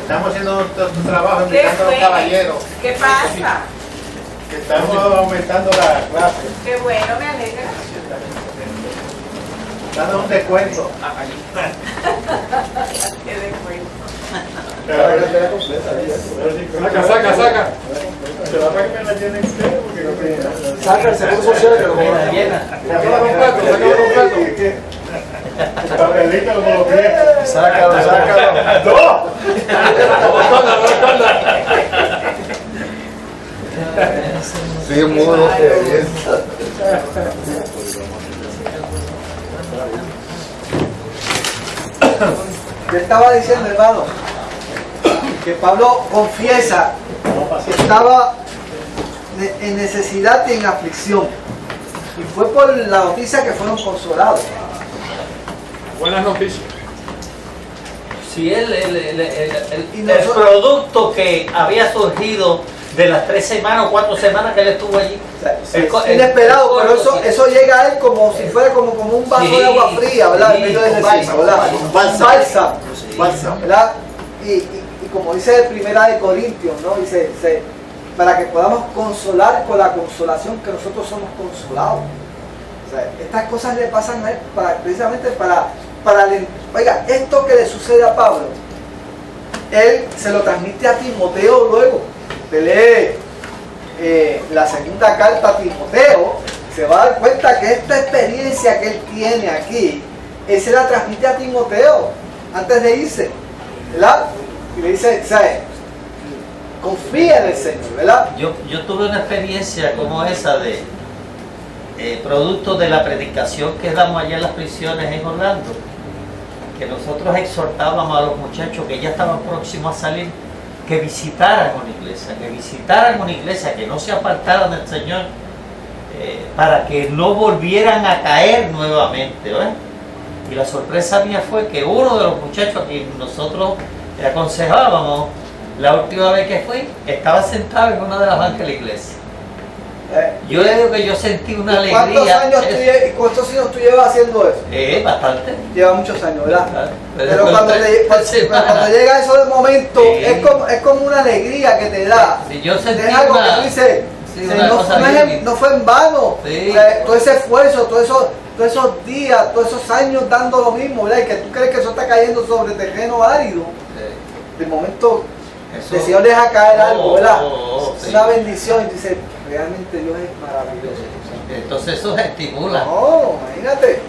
Estamos haciendo nuestro trabajo, ¿Qué invitando a los fue? caballeros. ¿Qué pasa? Que estamos aumentando la clase, Qué bueno, me alegra. dando un descuento. Qué descuento. Saca. Saca el seguro social que lo cobra. Papelito como los pies. Sácalo. Sí, mudo que es. Yo estaba diciendo, hermano, que Pablo confiesa que estaba en necesidad y en aflicción. Y fue por la noticia que fueron consolados. Buenas noticias. Sí, el producto que había surgido de las 3 semanas o 4 semanas que él estuvo allí. Inesperado, pero eso llega a él como si fuera como un vaso de agua fría, ¿verdad? En medio del desierto, ¿verdad? Un bálsamo. ¿Verdad? Y como dice Primera de Corintios, ¿no? Dice, para que podamos consolar con la consolación que nosotros somos consolados. O sea, estas cosas le pasan a él precisamente para oiga, esto que le sucede a Pablo, él se lo transmite a Timoteo luego. Usted lee la segunda carta a Timoteo, se va a dar cuenta que esta experiencia que él tiene aquí, él se la transmite a Timoteo antes de irse, ¿verdad? Y le dice, ¿sabes? Confía en el Señor, ¿verdad? Yo tuve una experiencia como esa de producto de la predicación que damos allá en las prisiones en Orlando, que nosotros exhortábamos a los muchachos que ya estaban próximos a salir, que visitaran una iglesia, que no se apartaran del Señor, para que no volvieran a caer nuevamente, ¿ves? Y la sorpresa mía fue que uno de los muchachos a quien nosotros aconsejábamos la última vez que fui, estaba sentado en una de las bancas de la iglesia. Yo le digo que yo sentí una alegría. ¿Cuántos años tú llevas haciendo eso? Bastante. Lleva muchos años, ¿verdad? Pero cuando llega eso de momento, es como una alegría que te da. Sí, yo sentí es algo que tú dices, no fue en vano. Sí. O sea, todo ese esfuerzo, todos esos días, todos esos años dando lo mismo, ¿verdad? Y que tú crees que eso está cayendo sobre terreno árido. De momento, el Señor deja caer algo, ¿verdad? Es una bendición y dice, realmente Dios es maravilloso. Entonces eso estimula. No, imagínate.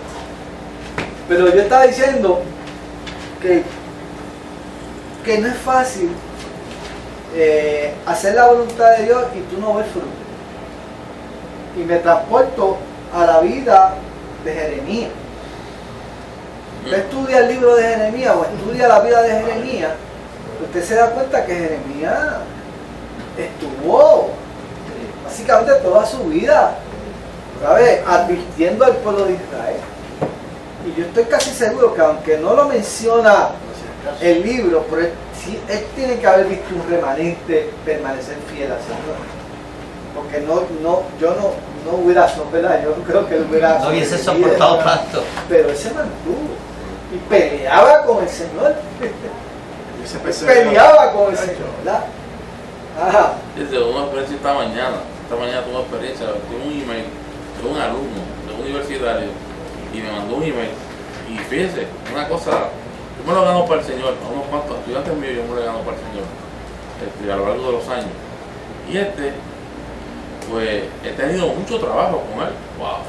Pero yo estaba diciendo que no es fácil hacer la voluntad de Dios y tú no ves fruto. Y me transporto a la vida de Jeremías. Usted estudia el libro de Jeremías o estudia la vida de Jeremías, usted se da cuenta que Jeremías estuvo básicamente toda su vida, ¿sabes?, advirtiendo al pueblo de Israel. Y yo estoy casi seguro que aunque no lo menciona el libro, pero él tiene que haber visto un remanente permanecer fiel al Señor. Porque yo no hubiera, ¿verdad? Yo creo que él hubiera... No hubiese soportado tanto. Pero él se mantuvo y peleaba con el Señor. Peleaba con el Señor, ¿verdad? Ajá. Desde una experiencia esta mañana tuve una experiencia, tuve un email de un alumno, de un universitario, y me mandó un email, y fíjese, una cosa, yo me lo gano para el Señor, a unos cuantos estudiantes míos yo me lo gano para el Señor, a lo largo de los años, y pues he tenido mucho trabajo con él, wow,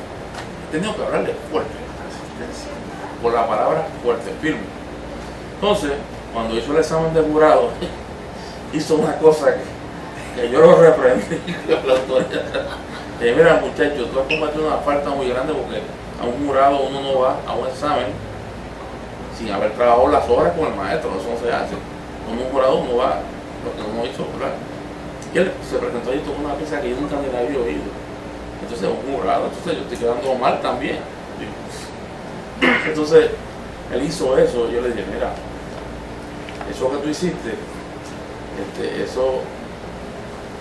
he tenido que hablarle fuerte, por la palabra fuerte, firme. Entonces, cuando hizo el examen de jurado, hizo una cosa que yo lo reprendí con la autoridad. Mira, muchacho, tú has cometido una falta muy grande porque a un jurado uno no va a un examen sin haber trabajado las horas con el maestro, eso no se hace. Con un jurado uno va, lo que uno hizo, ¿verdad? Y él se presentó y tocó una pieza que yo nunca ni la había oído. Entonces, un jurado, entonces yo estoy quedando mal también. Entonces, él hizo eso, yo le dije, mira, eso que tú hiciste,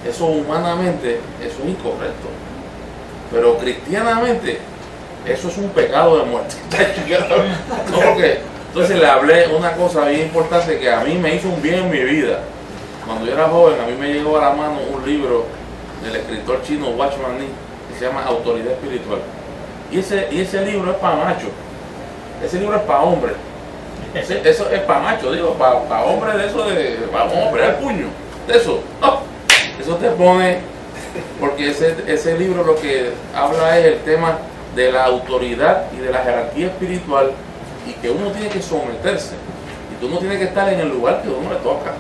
eso humanamente, eso es incorrecto, pero cristianamente, eso es un pecado de muerte. No, porque, entonces le hablé una cosa bien importante que a mí me hizo un bien en mi vida. Cuando yo era joven, a mí me llegó a la mano un libro del escritor chino Watchman Nee, que se llama Autoridad Espiritual. Y ese libro es para machos. Ese libro es para hombres. Eso es para machos, digo, para hombres de eso, para hombres al puño. De eso. ¡Oh! Eso te pone, porque ese libro lo que habla es el tema de la autoridad y de la jerarquía espiritual, y que uno tiene que someterse, y que uno tiene que estar en el lugar que uno le toca,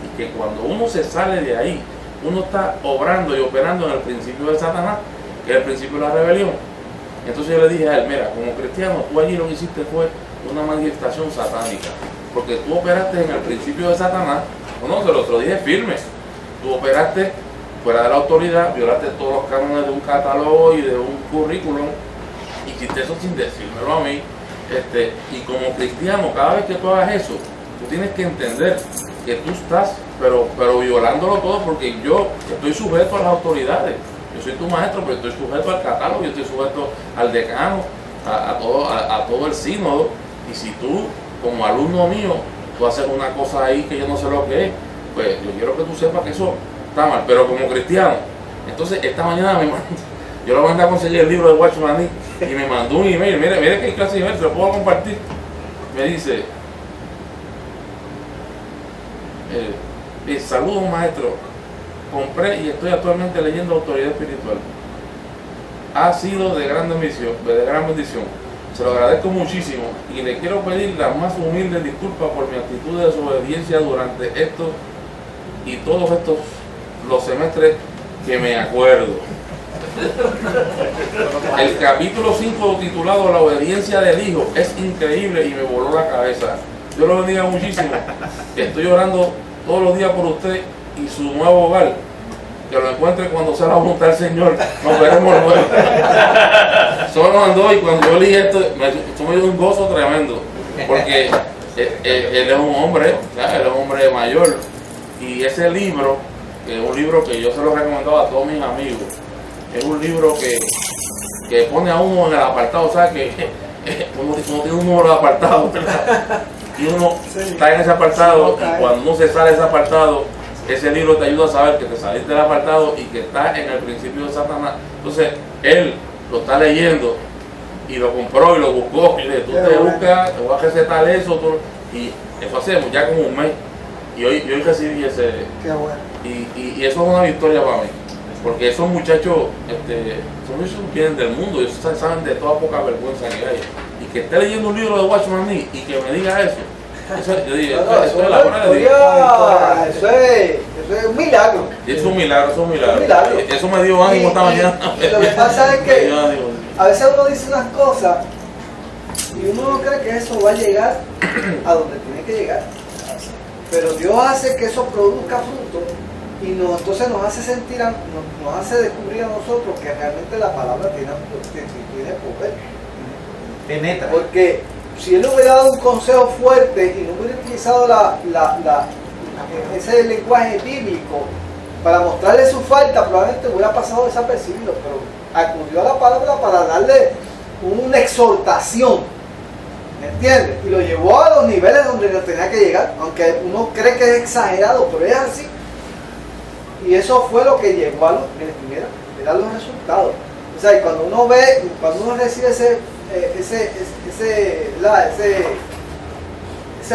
y que cuando uno se sale de ahí, uno está obrando y operando en el principio de Satanás, que es el principio de la rebelión. Entonces yo le dije a él, mira, como cristiano, tú allí lo que hiciste fue una manifestación satánica, porque tú operaste en el principio de Satanás. No, se lo otro dije firme. Tú operaste fuera de la autoridad, violaste todos los cánones de un catálogo y de un currículum, y hiciste eso sin decírmelo a mí. Y como cristiano, cada vez que tú hagas eso, tú tienes que entender que tú estás, pero violándolo todo, porque yo estoy sujeto a las autoridades. Yo soy tu maestro, pero estoy sujeto al catálogo, yo estoy sujeto al decano, a todo el sínodo. Y si tú, como alumno mío, tú haces una cosa ahí que yo no sé lo que es, pues yo quiero que tú sepas que eso está mal. Pero como cristiano, entonces esta mañana yo lo mandé a conseguir el libro de Watchman Nee y me mandó un email. Mire qué clase de email, se lo puedo compartir. Me dice, saludos maestro, compré y estoy actualmente leyendo Autoridad Espiritual. Ha sido de gran bendición. Se lo agradezco muchísimo y le quiero pedir las más humildes disculpas por mi actitud de desobediencia durante estos y todos estos los semestres que me acuerdo. El capítulo 5 titulado La obediencia del Hijo es increíble y me voló la cabeza. Yo lo bendiga muchísimo. Estoy orando todos los días por usted y su nuevo hogar. Que lo encuentre cuando sea la voluntad del Señor. Nos veremos luego. Solo andó, y cuando yo leí esto, me dio un gozo tremendo. Porque él es un hombre, ¿sabes? Él es un hombre mayor. Y ese libro, que es un libro que yo se lo he recomendado a todos mis amigos, es un libro que pone a uno en el apartado, ¿sabes? Que uno tiene un número de apartado, ¿verdad? Y uno está en ese apartado, y cuando uno se sale de ese apartado, ese libro te ayuda a saber que te saliste del apartado y que estás en el principio de Satanás. Entonces, él lo está leyendo y lo compró y lo buscó. Y le tú te buscas, te voy a recetar eso. Y eso hacemos ya como un mes. Y hoy recibí ese. Qué bueno. Y eso es una victoria para mí. Porque esos muchachos, vienen del mundo, ellos saben de toda poca vergüenza que hay. Y que esté leyendo un libro de Watchman Nee y que me diga eso. Yo digo, eso es la hora de Dios. Eso eso es un milagro. Es un milagro, es un milagro. Un milagro. Eso me dio ánimo esta mañana. Y lo que pasa es Me que dio ánimo. a veces uno dice unas cosas y uno no cree que eso va a llegar a donde tiene que llegar. Pero Dios hace que eso produzca fruto y entonces nos hace sentir, nos hace descubrir a nosotros que realmente la palabra tiene poder. Penetra. Porque si él no hubiera dado un consejo fuerte y no hubiera utilizado ese lenguaje bíblico para mostrarle su falta, probablemente hubiera pasado desapercibido, pero acudió a la palabra para darle una exhortación, ¿me entiendes? Y lo llevó a los niveles donde no tenía que llegar, aunque uno cree que es exagerado, pero es así. Y eso fue lo que llegó a eran los resultados. O sea, y cuando uno recibe ese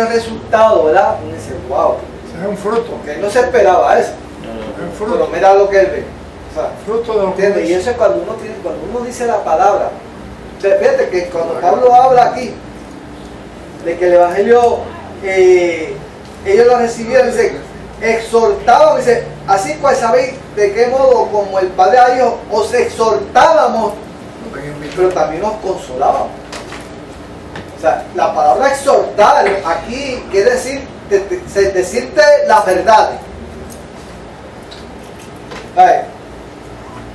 resultado, ¿verdad? Uno dice, wow. Es un fruto. Que no se esperaba eso. Es un fruto. Pero mira lo que él ve. O sea, fruto de lo que ¿entiendes? Y eso es cuando uno dice la palabra. O sea, fíjate que cuando Pablo habla aquí de que el evangelio ellos lo recibieron, dice, exhortaban, dice, así pues sabéis de qué modo como el Padre a Hijo os exhortábamos, pero también os consolábamos. O sea, la palabra exhortar aquí quiere decir decirte las verdades.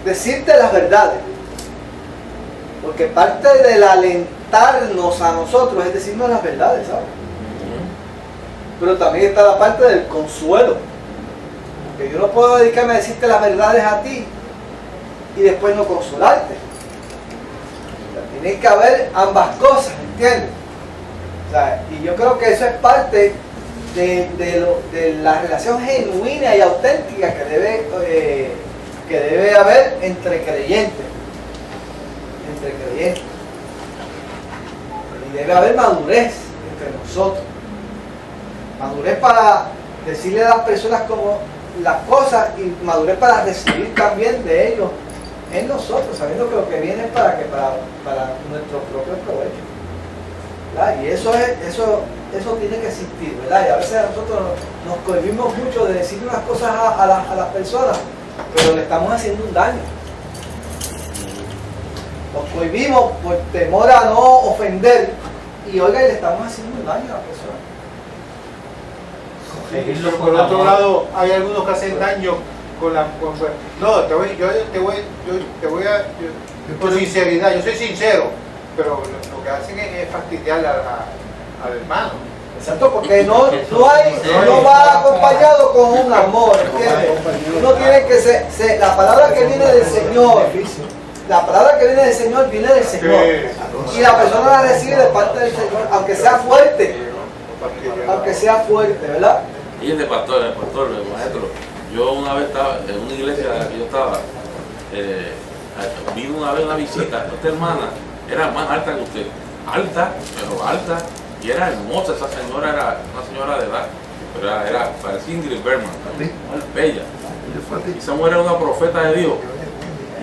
Decirte las verdades. Porque parte del alentarnos a nosotros es decirnos las verdades, ¿sabes? Pero también está la parte del consuelo. Porque yo no puedo dedicarme a decirte las verdades a ti y después no consolarte. O sea, tiene que haber ambas cosas, ¿entiendes? O sea, y yo creo que eso es parte de la relación genuina y auténtica que debe haber entre creyentes. Y debe haber madurez entre nosotros. Madurez para decirle a las personas como las cosas y madurez para recibir también de ellos en nosotros, sabiendo que lo que viene es para nuestro propio provecho. ¿Verdad? Y eso tiene que existir, ¿verdad? Y a veces nosotros nos cohibimos mucho de decir unas cosas a las personas, pero le estamos haciendo un daño. Nos cohibimos por temor a no ofender y oiga, y le estamos haciendo un daño a la persona. Pero por otro lado, hay algunos que hacen daño con la... Con sinceridad, yo soy sincero, pero lo que hacen es fastidiar al hermano. Exacto, porque no va acompañado con un amor, ¿entiendes? Uno tiene que ser la palabra que viene del Señor. La palabra que viene del Señor viene del Señor. Y la persona la recibe de parte del Señor, aunque sea fuerte. Aunque sea fuerte, ¿verdad? Y es de pastor, el maestro. Yo una vez estaba en una iglesia en la que yo estaba, vino una vez una visita. Esta hermana era más alta que usted. Alta, pero alta. Y era hermosa, esa señora era una señora de edad. Pero parecía Ingrid Bergman, muy bella. Y esa mujer era una profeta de Dios.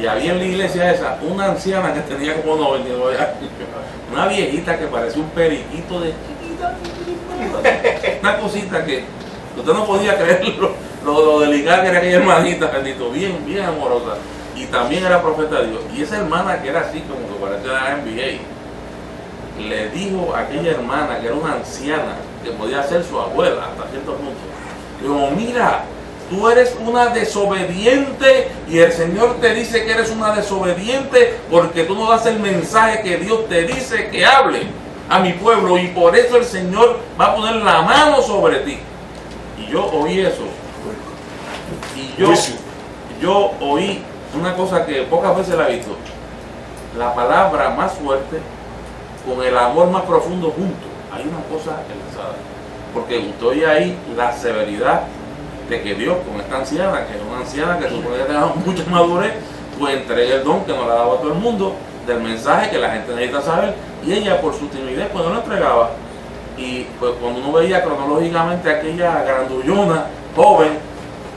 Y había en la iglesia esa una anciana que tenía como 99 años. Una viejita que parecía un periquito de chiquita. Una cosita que usted no podía creer lo delicada que era aquella hermanita, bendito, bien amorosa. Y también era profeta de Dios. Y esa hermana que era así como que parecía la NBA, le dijo a aquella hermana que era una anciana, que podía ser su abuela hasta cierto punto. Dijo, mira, tú eres una desobediente y el Señor te dice que eres una desobediente porque tú no das el mensaje que Dios te dice que hable a mi pueblo y por eso el Señor va a poner la mano sobre ti. Y yo oí eso. Y yo oí una cosa que pocas veces la he visto. La palabra más fuerte con el amor más profundo juntos. Hay una cosa enlazada. Porque usted oye ahí la severidad de que Dios con esta anciana, que es una anciana que supone que tenga mucha madurez, pues entrega el don que no le ha dado a todo el mundo, del mensaje que la gente necesita saber, y ella por su timidez pues no lo entregaba. Y pues cuando uno veía cronológicamente a aquella grandullona, joven,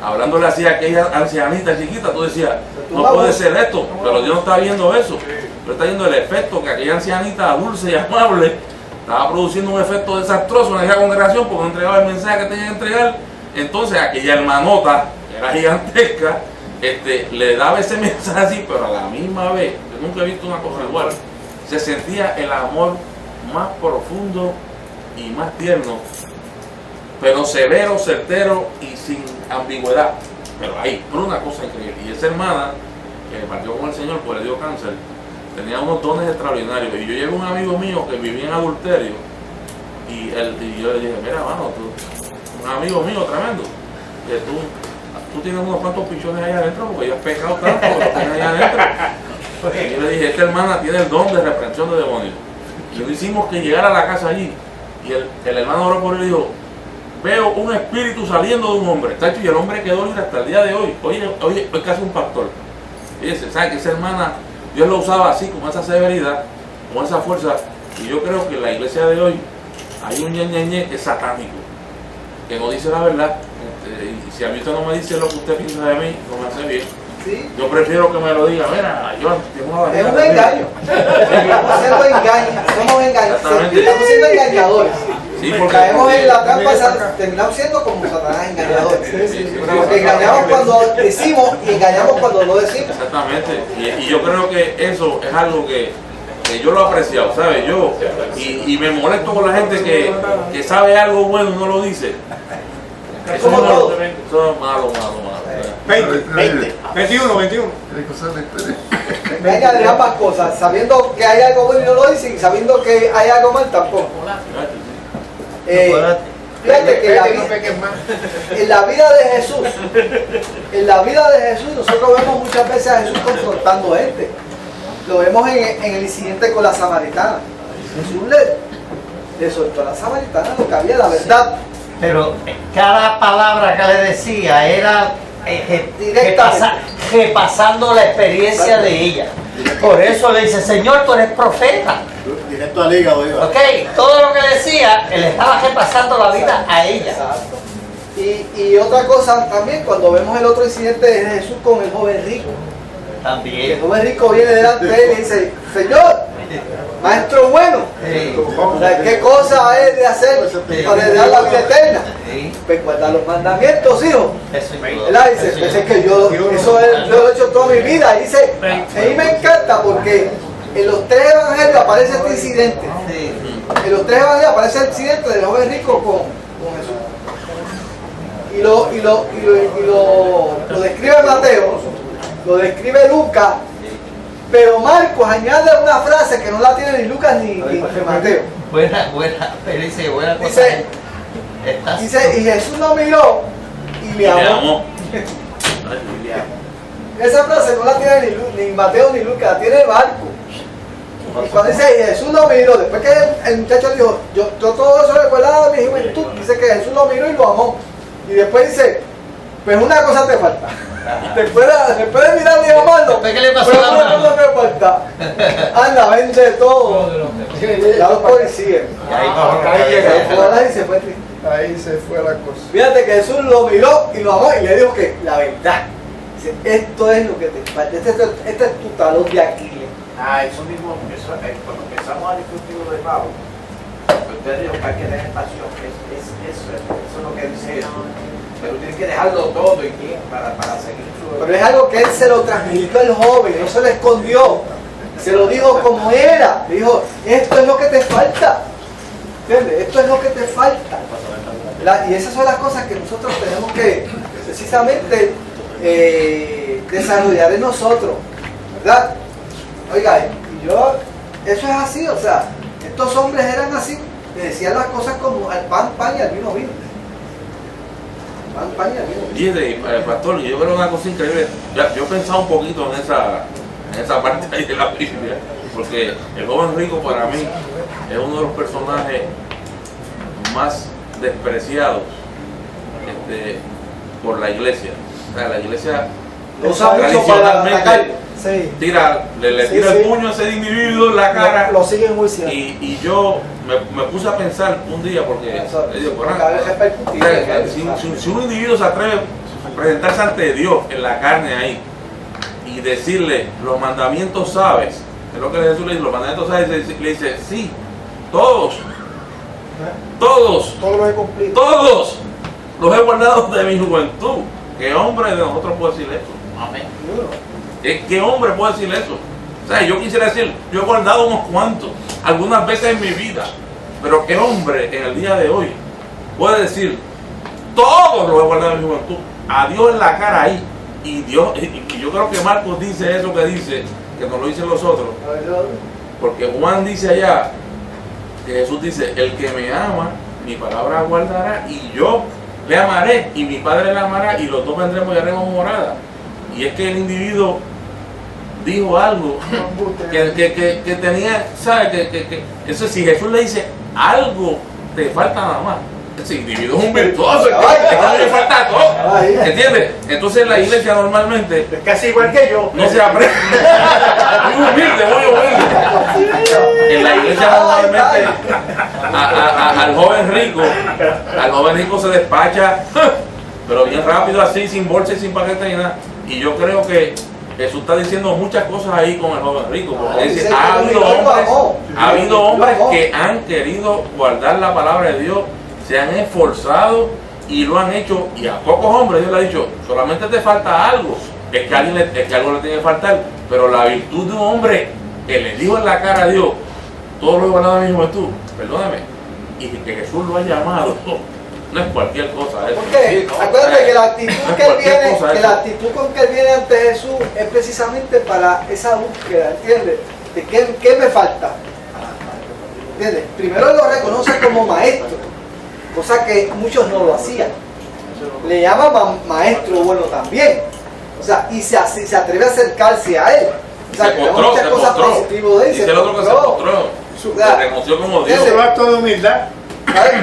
hablándole así a aquella ancianita chiquita, tú decías, no puede ser esto, pero Dios no está viendo eso. Dios está viendo el efecto que aquella ancianita dulce y amable estaba produciendo un efecto desastroso en aquella congregación porque no entregaba el mensaje que tenía que entregar. Entonces aquella hermanota, que era gigantesca, le daba ese mensaje así, pero a la misma vez, yo nunca he visto una cosa igual, se sentía el amor más profundo y más tierno, pero severo, certero y sin ambigüedad. Pero ahí, fue una cosa increíble. Y esa hermana, que partió con el Señor, pues le dio cáncer, tenía unos dones extraordinarios. Y yo llegué a un amigo mío que vivía en adulterio, y yo le dije, mira, hermano, un amigo mío tremendo, que tú tienes unos cuantos pichones ahí adentro, porque yo he pecado tanto, lo tienes ahí adentro. Y yo le dije, esta hermana tiene el don de reprensión de demonios. Y le hicimos que llegara a la casa allí, y el hermano oró por él y dijo, veo un espíritu saliendo de un hombre, tacho, y el hombre quedó libre hasta el día de hoy. Hoy es casi un pastor. Fíjense, ¿sabe que esa hermana, Dios lo usaba así, con esa severidad, con esa fuerza? Y yo creo que en la iglesia de hoy hay un ñe que es satánico, que no dice la verdad. Y si a mí usted no me dice lo que usted piensa de mí, no me hace bien. ¿Sí? Yo prefiero que me lo diga, mira, yo tengo una Es barriga. un engaño. Estamos siendo engaños, somos engaños, estamos siendo engañadores. Sí, porque caemos en la trampa, terminamos siendo como Satanás engañadores. Porque engañamos cuando decimos y engañamos cuando no decimos. Exactamente. Y yo creo que eso es algo que yo lo he apreciado, ¿sabes? Y me molesto con la gente que sabe algo bueno y no lo dice. Eso Como todo. Eso es malo. 21. Me añadir ambas cosas, sabiendo que hay algo bueno y no lo dicen, y sabiendo que hay algo mal tampoco. Fíjate que en la vida de Jesús, nosotros vemos muchas veces a Jesús confrontando gente. Lo vemos en el incidente con la samaritana. Jesús le soltó a la samaritana lo que había, la verdad. Pero cada palabra que le decía era repasando la experiencia de ella. Por eso le dice, Señor, tú eres profeta. Directo al hígado iba. Ok, todo lo que decía, él estaba repasando la vida a ella. Exacto. Y otra cosa también, cuando vemos el otro incidente de Jesús con el joven rico. También. El joven rico viene delante de él y dice, Señor, maestro bueno, ¿qué cosa es de hacer para heredar la vida eterna? Pues guardar los mandamientos, hijo. ¿Verdad? Dice, pues es que yo lo he hecho toda mi vida. Y dice, a mí me encanta porque en los tres evangelios aparece este incidente. En los tres evangelios aparece el incidente del joven rico con Jesús. Y lo describe Mateo, lo describe Lucas, pero Marcos añade una frase que no la tiene ni Lucas ni Mateo. Buena, pero dice buena cosa. Dice, y Jesús lo miró y le amó. Esa frase no la tiene ni Mateo ni Lucas, la tiene Marcos. Y cuando dice, y Jesús lo miró, después que el muchacho dijo, yo todo eso recuerda de mi juventud, dice que Jesús lo miró y lo amó. Y después dice, pues una cosa te falta. Después de mirarlo y amarlo, ¿qué le pasó pues a la una mano? cosa te falta. Anda, vende todo. Ya los policías. Ahí se fue triste. Ahí se fue la cosa. Fíjate que Jesús lo miró y lo amó y le dijo que la verdad. Dice, esto es lo que te falta. Este es tu talón de Aquiles. Eso mismo, cuando empezamos a discutir lo de Pablo, usted dijo que hay que tener pasión, eso es lo que dice Jesús. Pero tienes que dejarlo todo y quién para seguir su... Pero es algo que él se lo transmitió al joven, no se lo escondió. Se lo dijo como era. Le dijo, esto es lo que te falta. ¿Entiendes? Esto es lo que te falta. Y esas son las cosas que nosotros tenemos que precisamente desarrollar en nosotros. ¿Verdad? Oiga, y eso es así, o sea, estos hombres eran así, le decían las cosas como al pan y al vino. Pan y al vino. Y pastor, yo creo una cosa increíble. Yo he pensado un poquito en esa parte ahí de la Biblia, porque el joven rico para mí es uno de los personajes más despreciados por la iglesia. O sea, la iglesia Lo usa mucho para atacar. Sí. Le tira el puño a ese individuo en la cara. Lo siguen muy cierto. Y yo me puse a pensar un día, porque le digo, si un individuo se atreve a presentarse ante Dios en la carne ahí y decirle, los mandamientos sabes, es lo que Jesús le dice, los mandamientos sabes, le dice, sí, todos Todo lo he cumplido. todos. los he guardado de mi juventud. ¿Qué hombre de nosotros puede decir eso? Amén. ¿Qué hombre puede decir eso? O sea, yo quisiera decir, yo he guardado unos cuantos, algunas veces en mi vida, pero ¿qué hombre en el día de hoy puede decir, todos los he guardado en mi juventud? A Dios en la cara ahí. Y Dios, y yo creo que Marcos dice eso que dice, que nos lo dicen los otros. Porque Juan dice allá, que Jesús dice, el que me ama, mi palabra guardará, y yo le amaré, y mi Padre le amará, y los dos vendremos y haremos morada. Y es que el individuo dijo algo que tenía, ¿sabes? Eso, si Jesús le dice algo, te falta nada más. Ese individuo es un virtuoso, le falta todo. ¿Entiendes? Entonces en la iglesia normalmente es casi igual que yo. No se aprende. Muy humilde, muy humilde. En la iglesia normalmente al joven rico se despacha, pero bien rápido así, sin bolsa y sin paquete ni nada. Y yo creo que Jesús está diciendo muchas cosas ahí con el joven rico, porque dice, ha habido hombres que han querido guardar la palabra de Dios, se han esforzado y lo han hecho, y a pocos hombres Dios le ha dicho, solamente te falta algo, es que algo le tiene que faltar, pero la virtud de un hombre que le dijo en la cara a Dios, todo lo he guardado de mi juventud, perdóname, y que Jesús lo ha llamado, no es cualquier cosa eso. Porque acuérdate que la actitud que él viene, que la actitud con que él viene ante Jesús es precisamente para esa búsqueda, ¿entiendes? De qué me falta, ¿entiendes? Primero lo reconoce como maestro, cosa que muchos no lo hacían. Le llama maestro bueno también, o sea, y se atreve a acercarse a él. O sea, que muchas cosas positivas de él. Y el otro que se postró, se reconoció como Dios. Ese acto de humildad.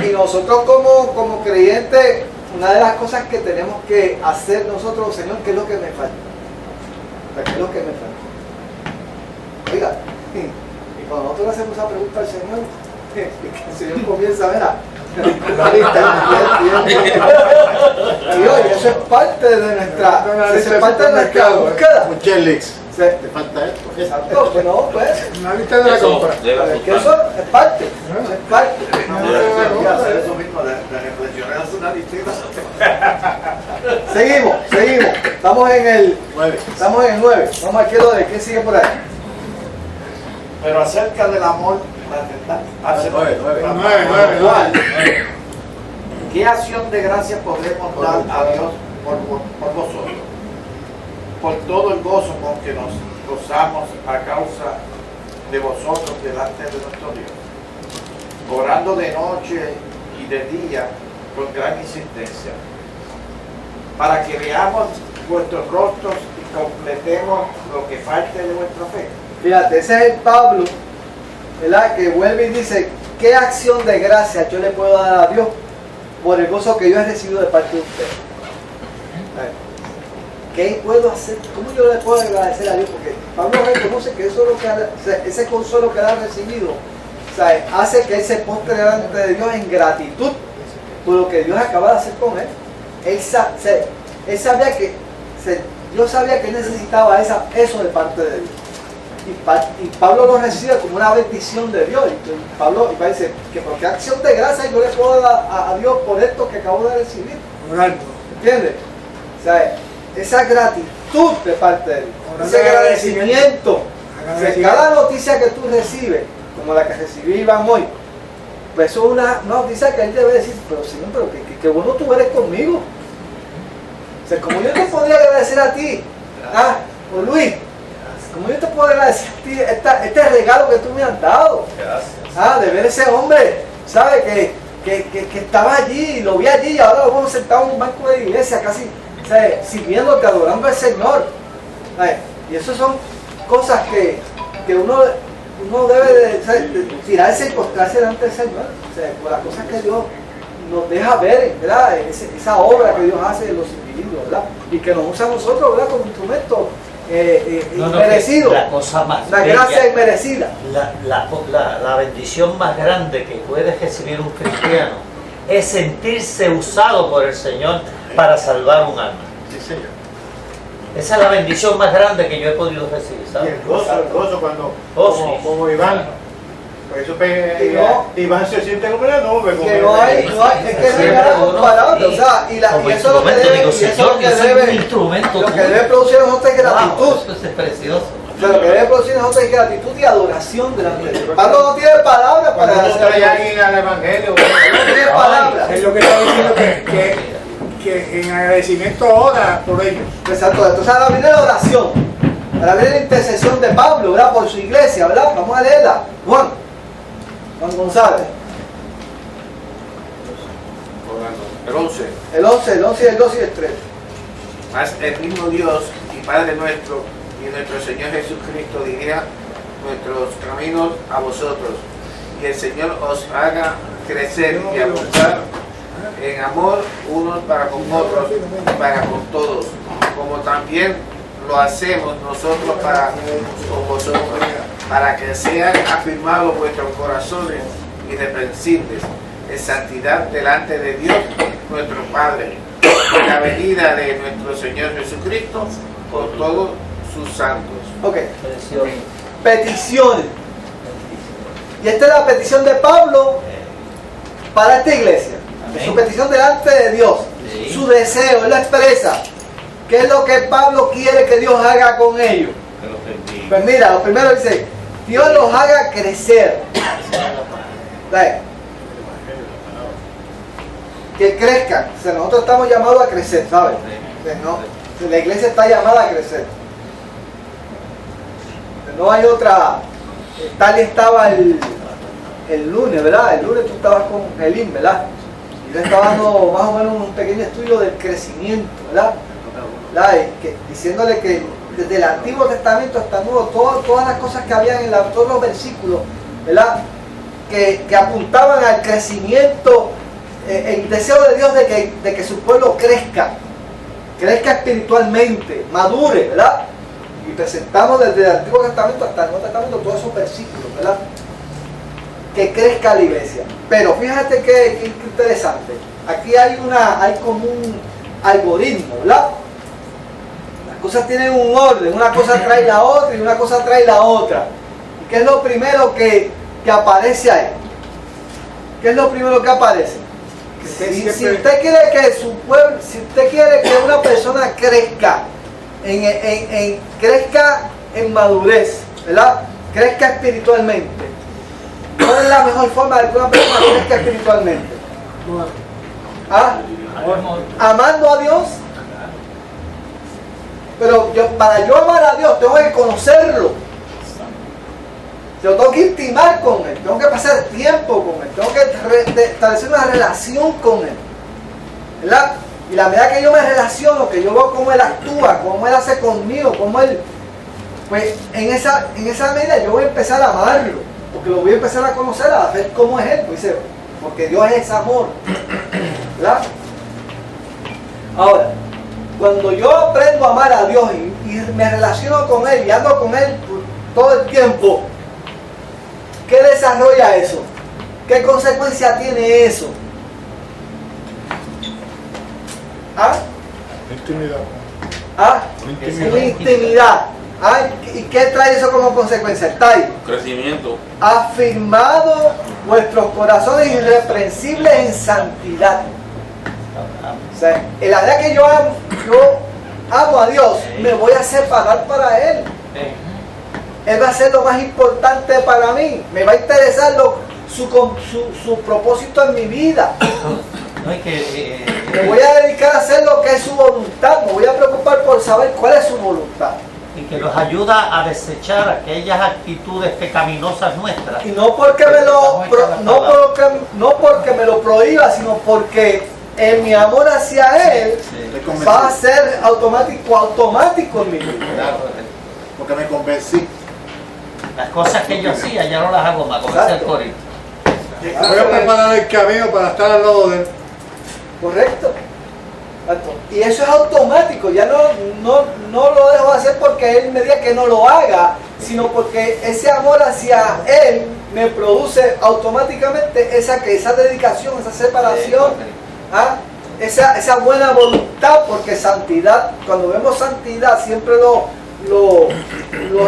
Y nosotros como creyentes, una de las cosas que tenemos que hacer nosotros, Señor, ¿qué es lo que me falta? ¿Qué es lo que me falta? Oiga, y cuando nosotros le hacemos esa pregunta al Señor, el Señor comienza a ver la lista. Y oye, eso es parte de nuestra búsqueda. ¿Te falta esto? Exacto, pues no, pues. Una lista de la compra. Que eso es parte. Eso es parte. hacer eso mismo, de reflexionar, hacer una listita. Seguimos. Estamos en el 9. Vamos aquí lo de qué sigue por ahí. Pero acerca del amor, 9. ¿Qué acción de gracia podemos dar a Dios por vosotros? Por todo el gozo con que nos gozamos a causa de vosotros delante de nuestro Dios, orando de noche y de día con gran insistencia, para que veamos vuestros rostros y completemos lo que falte de vuestra fe. Fíjate, ese es el Pablo, ¿verdad? Que vuelve y dice, ¿qué acción de gracia yo le puedo dar a Dios por el gozo que yo he recibido de parte de usted? ¿Qué puedo hacer? ¿Cómo yo le puedo agradecer a Dios? Porque Pablo reconoce que eso es lo que ese consuelo que él ha recibido, o sea, hace que él se postre delante de Dios en gratitud por lo que Dios acaba de hacer con él. Él sabía que Dios sabía que él necesitaba eso de parte de Dios. Y Pablo lo recibe como una bendición de Dios. Y Pablo dice que por qué acción de gracia yo le puedo dar a Dios por esto que acabo de recibir. ¿Entiendes? O sea, esa gratitud de parte de Dios, ese agradecimiento. O sea, cada noticia que tú recibes, como la que recibí Iván hoy, pues eso es una noticia que él debe decir, pero Señor, pero qué bueno tú eres conmigo. O sea, como yo te podría agradecer a ti, o Luis, como yo te puedo agradecer a ti este regalo que tú me has dado. De ver ese hombre, ¿sabes? Que estaba allí, lo vi allí y ahora lo vemos sentado en un banco de iglesia, casi, ¿sabes? Sirviéndote, adorando al Señor. ¿Sabes? Y eso son cosas que uno debe de tirarse y postrarse delante del Señor. O sea, por las cosas que Dios nos deja ver, ¿verdad? Esa obra que Dios hace en los individuos, ¿verdad? Y que nos usa a nosotros, ¿verdad? Como instrumento inmerecido. La cosa más la gracia inmerecida. La bendición más grande que puede recibir un cristiano es sentirse usado por el Señor para salvar un alma. Sí, Señor. Esa es la bendición más grande que yo he podido recibir, ¿sabes? Y el gozo cuando, sí. como Iván, Por eso Iván se siente como una nube. Que no hay, es que no hay nada comparable, o sea, y eso es lo que debe, lo que debe producir en nosotros es gratitud. Eso es precioso. O sea, lo que debe producir en nosotros es gratitud y adoración delante de Dios. Pablo no tiene palabras para hacer. No trae alguien al evangelio. No tiene palabras. Es lo que está diciendo que en agradecimiento ora por ellos. Exacto, entonces ahora viene la oración. Ahora viene la intercesión de Pablo, ¿verdad? Por su iglesia, ¿verdad? Vamos a leerla. Juan González. El 11. El 11 y el 2 y el 3. Mas el mismo Dios y Padre nuestro y nuestro Señor Jesucristo dirija nuestros caminos a vosotros, y el Señor os haga crecer y abundar en amor unos para con otros y para con todos, como también lo hacemos nosotros para con vosotros, para que sean afirmados vuestros corazones irreprensibles en santidad delante de Dios nuestro Padre, en la venida de nuestro Señor Jesucristo con todos sus santos. Ok. Peticiones. Y esta es la petición de Pablo para esta iglesia. Amén. Su petición delante de Dios. Sí. Su deseo, él lo expresa. ¿Qué es lo que Pablo quiere que Dios haga con ellos? Pues mira, lo primero dice, Dios los haga crecer. Que crezcan. O sea, nosotros estamos llamados a crecer, ¿sabes? No, la iglesia está llamada a crecer. No hay otra. Tal y estaba el lunes, ¿verdad? El lunes tú estabas con Elín, ¿verdad? Y yo estaba dando más o menos un pequeño estudio del crecimiento, ¿verdad? Diciéndole que desde el Antiguo Testamento hasta el Nuevo, todas las cosas que habían en todos los versículos, ¿verdad? Que apuntaban al crecimiento, el deseo de Dios de que su pueblo crezca espiritualmente, madure, ¿verdad? Y presentamos desde el Antiguo Testamento hasta el Nuevo Testamento todos esos versículos, ¿verdad? Que crezca la iglesia. Pero fíjate que interesante. Aquí hay como un algoritmo, ¿verdad? Las cosas tienen un orden, una cosa trae la otra y una cosa trae la otra. ¿Y qué es lo primero que aparece ahí? ¿Qué es lo primero que aparece? Si usted quiere que su pueblo, si usted quiere que una persona crezca, crezca en madurez, ¿verdad? Crezca espiritualmente. ¿Cuál es la mejor forma de que una persona crezca espiritualmente? ¿Ah? Amando a Dios. Pero para yo amar a Dios tengo que conocerlo. Yo tengo que intimar con Él, tengo que pasar tiempo con Él, tengo que establecer una relación con Él, ¿verdad? Y la medida que yo me relaciono, que yo veo cómo Él actúa, cómo Él hace conmigo, cómo Él, pues en esa medida yo voy a empezar a amarlo, porque lo voy a empezar a conocer, a ver cómo es Él, pues, porque Dios es amor, ¿verdad? Ahora, cuando yo aprendo a amar a Dios y me relaciono con Él y ando con Él todo el tiempo, ¿qué desarrolla eso? ¿Qué consecuencia tiene eso? ¿Ah? Intimidad. ¿Ah? Intimidad. ¿Ah? ¿Y qué trae eso como consecuencia? Está ahí. Crecimiento. Afirmado vuestros corazones irreprensibles en santidad. O sea, en la medida que yo amo a Dios, me voy a separar para Él. Él va a ser lo más importante para mí. Me va a interesar su propósito en mi vida. Me voy a dedicar a hacer lo que es su voluntad. Me voy a preocupar por saber cuál es su voluntad. Y que nos ayuda a desechar aquellas actitudes pecaminosas nuestras. Y no porque me lo prohíba, sino porque en mi amor hacia Él va a ser automático en mi vida. Claro, porque me convencí. Las cosas que yo hacía ya no las hago más, como dice el corito. Voy a preparar el camino para estar al lado de Él. Correcto. Y eso es automático, ya no lo dejo de hacer porque Él me diga que no lo haga, sino porque ese amor hacia Él me produce automáticamente esa dedicación, esa separación, ¿ah? esa buena voluntad, porque santidad, cuando vemos santidad siempre lo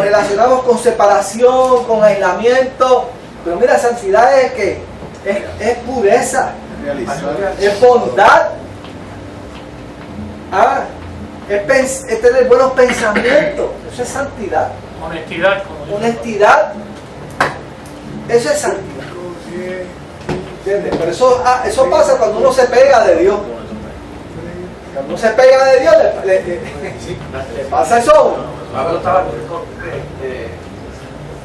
relacionamos con separación, con aislamiento, Pero mira, santidad es que es pureza, Realizar. es bondad, es tener buenos pensamientos. Eso es santidad. Honestidad, como dice. Honestidad, eso es santidad. ¿Entiendes? Pero eso pasa cuando uno se pega de Dios. Cuando uno se pega de Dios, le pasa eso. Pablo estaba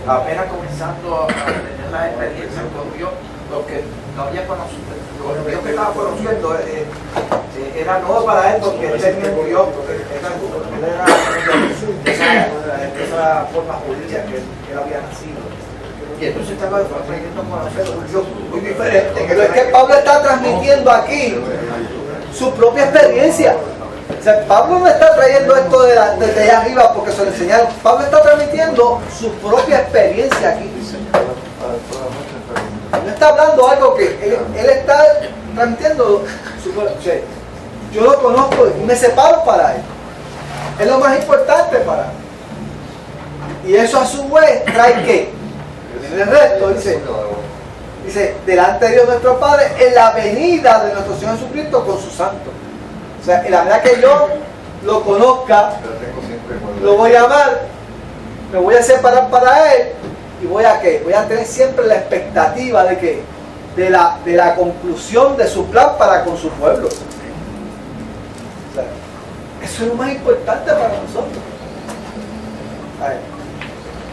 apenas comenzando a tener la experiencia con Dios, lo que no había conocido, lo que Dios que estaba conociendo era nuevo para él, porque él tenía un Dios, porque él era esa forma judía que él había nacido. Y entonces estaba aprendiendo con un Dios muy diferente. Pero es que Pablo está transmitiendo aquí su propia experiencia. O sea, Pablo no está trayendo esto desde allá arriba porque se lo enseñaron. Pablo está transmitiendo su propia experiencia aquí. No está hablando algo que él está transmitiendo su propia experiencia. Yo lo conozco y me separo para él. Es lo más importante para él. Y eso a su vez trae ¿qué? En el resto dice, delante de Dios nuestro Padre, en la venida de nuestro Señor Jesucristo con sus santos. O sea, en la medida que yo lo conozca, lo voy a amar, me voy a separar para Él y voy a ¿qué? Voy a tener siempre la expectativa de que de la conclusión de su plan para con su pueblo. O sea, eso es lo más importante para nosotros.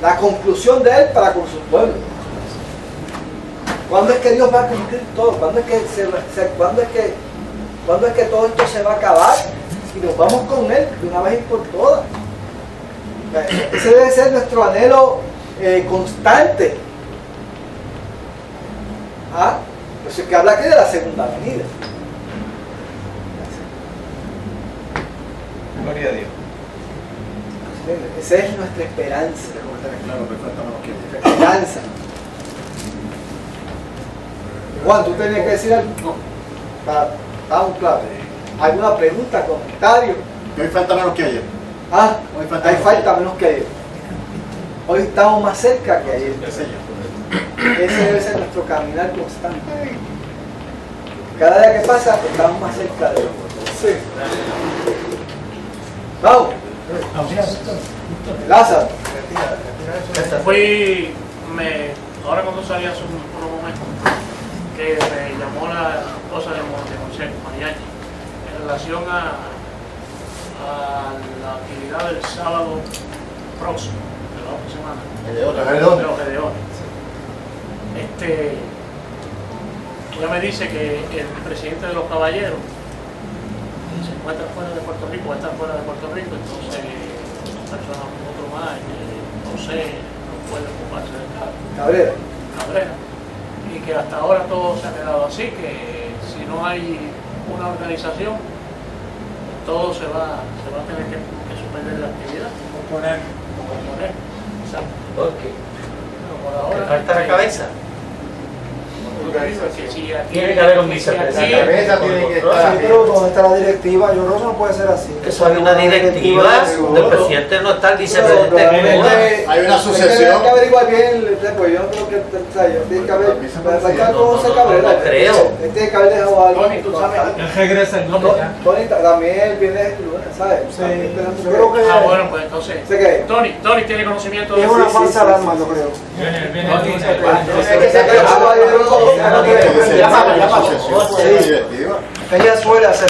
La conclusión de Él para con su pueblo. ¿Cuándo es que Dios va a cumplir todo? ¿Cuándo es que todo esto se va a acabar? Y nos vamos con Él de una vez y por todas. Ese debe ser nuestro anhelo constante. Pues es que habla aquí de la segunda venida. Gloria a Dios. Esa es nuestra esperanza. Claro, me falta menos que Esperanza. Juan, ¿tú tenías que decir algo? No. Estamos claros. ¿Alguna pregunta, comentario? Que hoy falta menos que ayer. Hoy falta menos que ayer. Hoy estamos más cerca que ayer. Ese debe ser nuestro caminar constante. Cada día que pasa, estamos más cerca de Dios. Sí. Vamos. Lázaro. Ahora cuando salí hace unos momentos, que me llamó la esposa de José Mariachi en relación a la actividad del sábado próximo, de la otra semana, de los Gedeones. Ella me dice que el presidente de los caballeros se encuentra fuera de Puerto Rico, está fuera de Puerto Rico, entonces personas como otro más, José no puede ocuparse del Cabrera. Y que hasta ahora todo se ha quedado así, que si no hay una organización, todo se va a tener que suspender la actividad. Componer. Exacto. ¿Por qué? Pero por ahora, ¿Te falta la cabeza? Tiene que haber un vicepresidente. La cabeza tiene que estar. Sí, pero ¿dónde está la directiva? Yo creo que no puede ser así. Eso hay una directiva, el presidente no está, el vicepresidente. Hay una sucesión. Hay que averiguar bien, pues yo no creo que tiene que haber. ¿Cómo se Cabrera? No creo. Tiene que haber dejado algo. Tony, tú sabes. Él regresa el lunes ya. Tony también viene el lunes, ¿sabes? Sí, yo creo que Bueno, pues entonces. ¿Sé qué? Tony tiene conocimiento de es una falsa alarma, yo creo. Ella suele hacer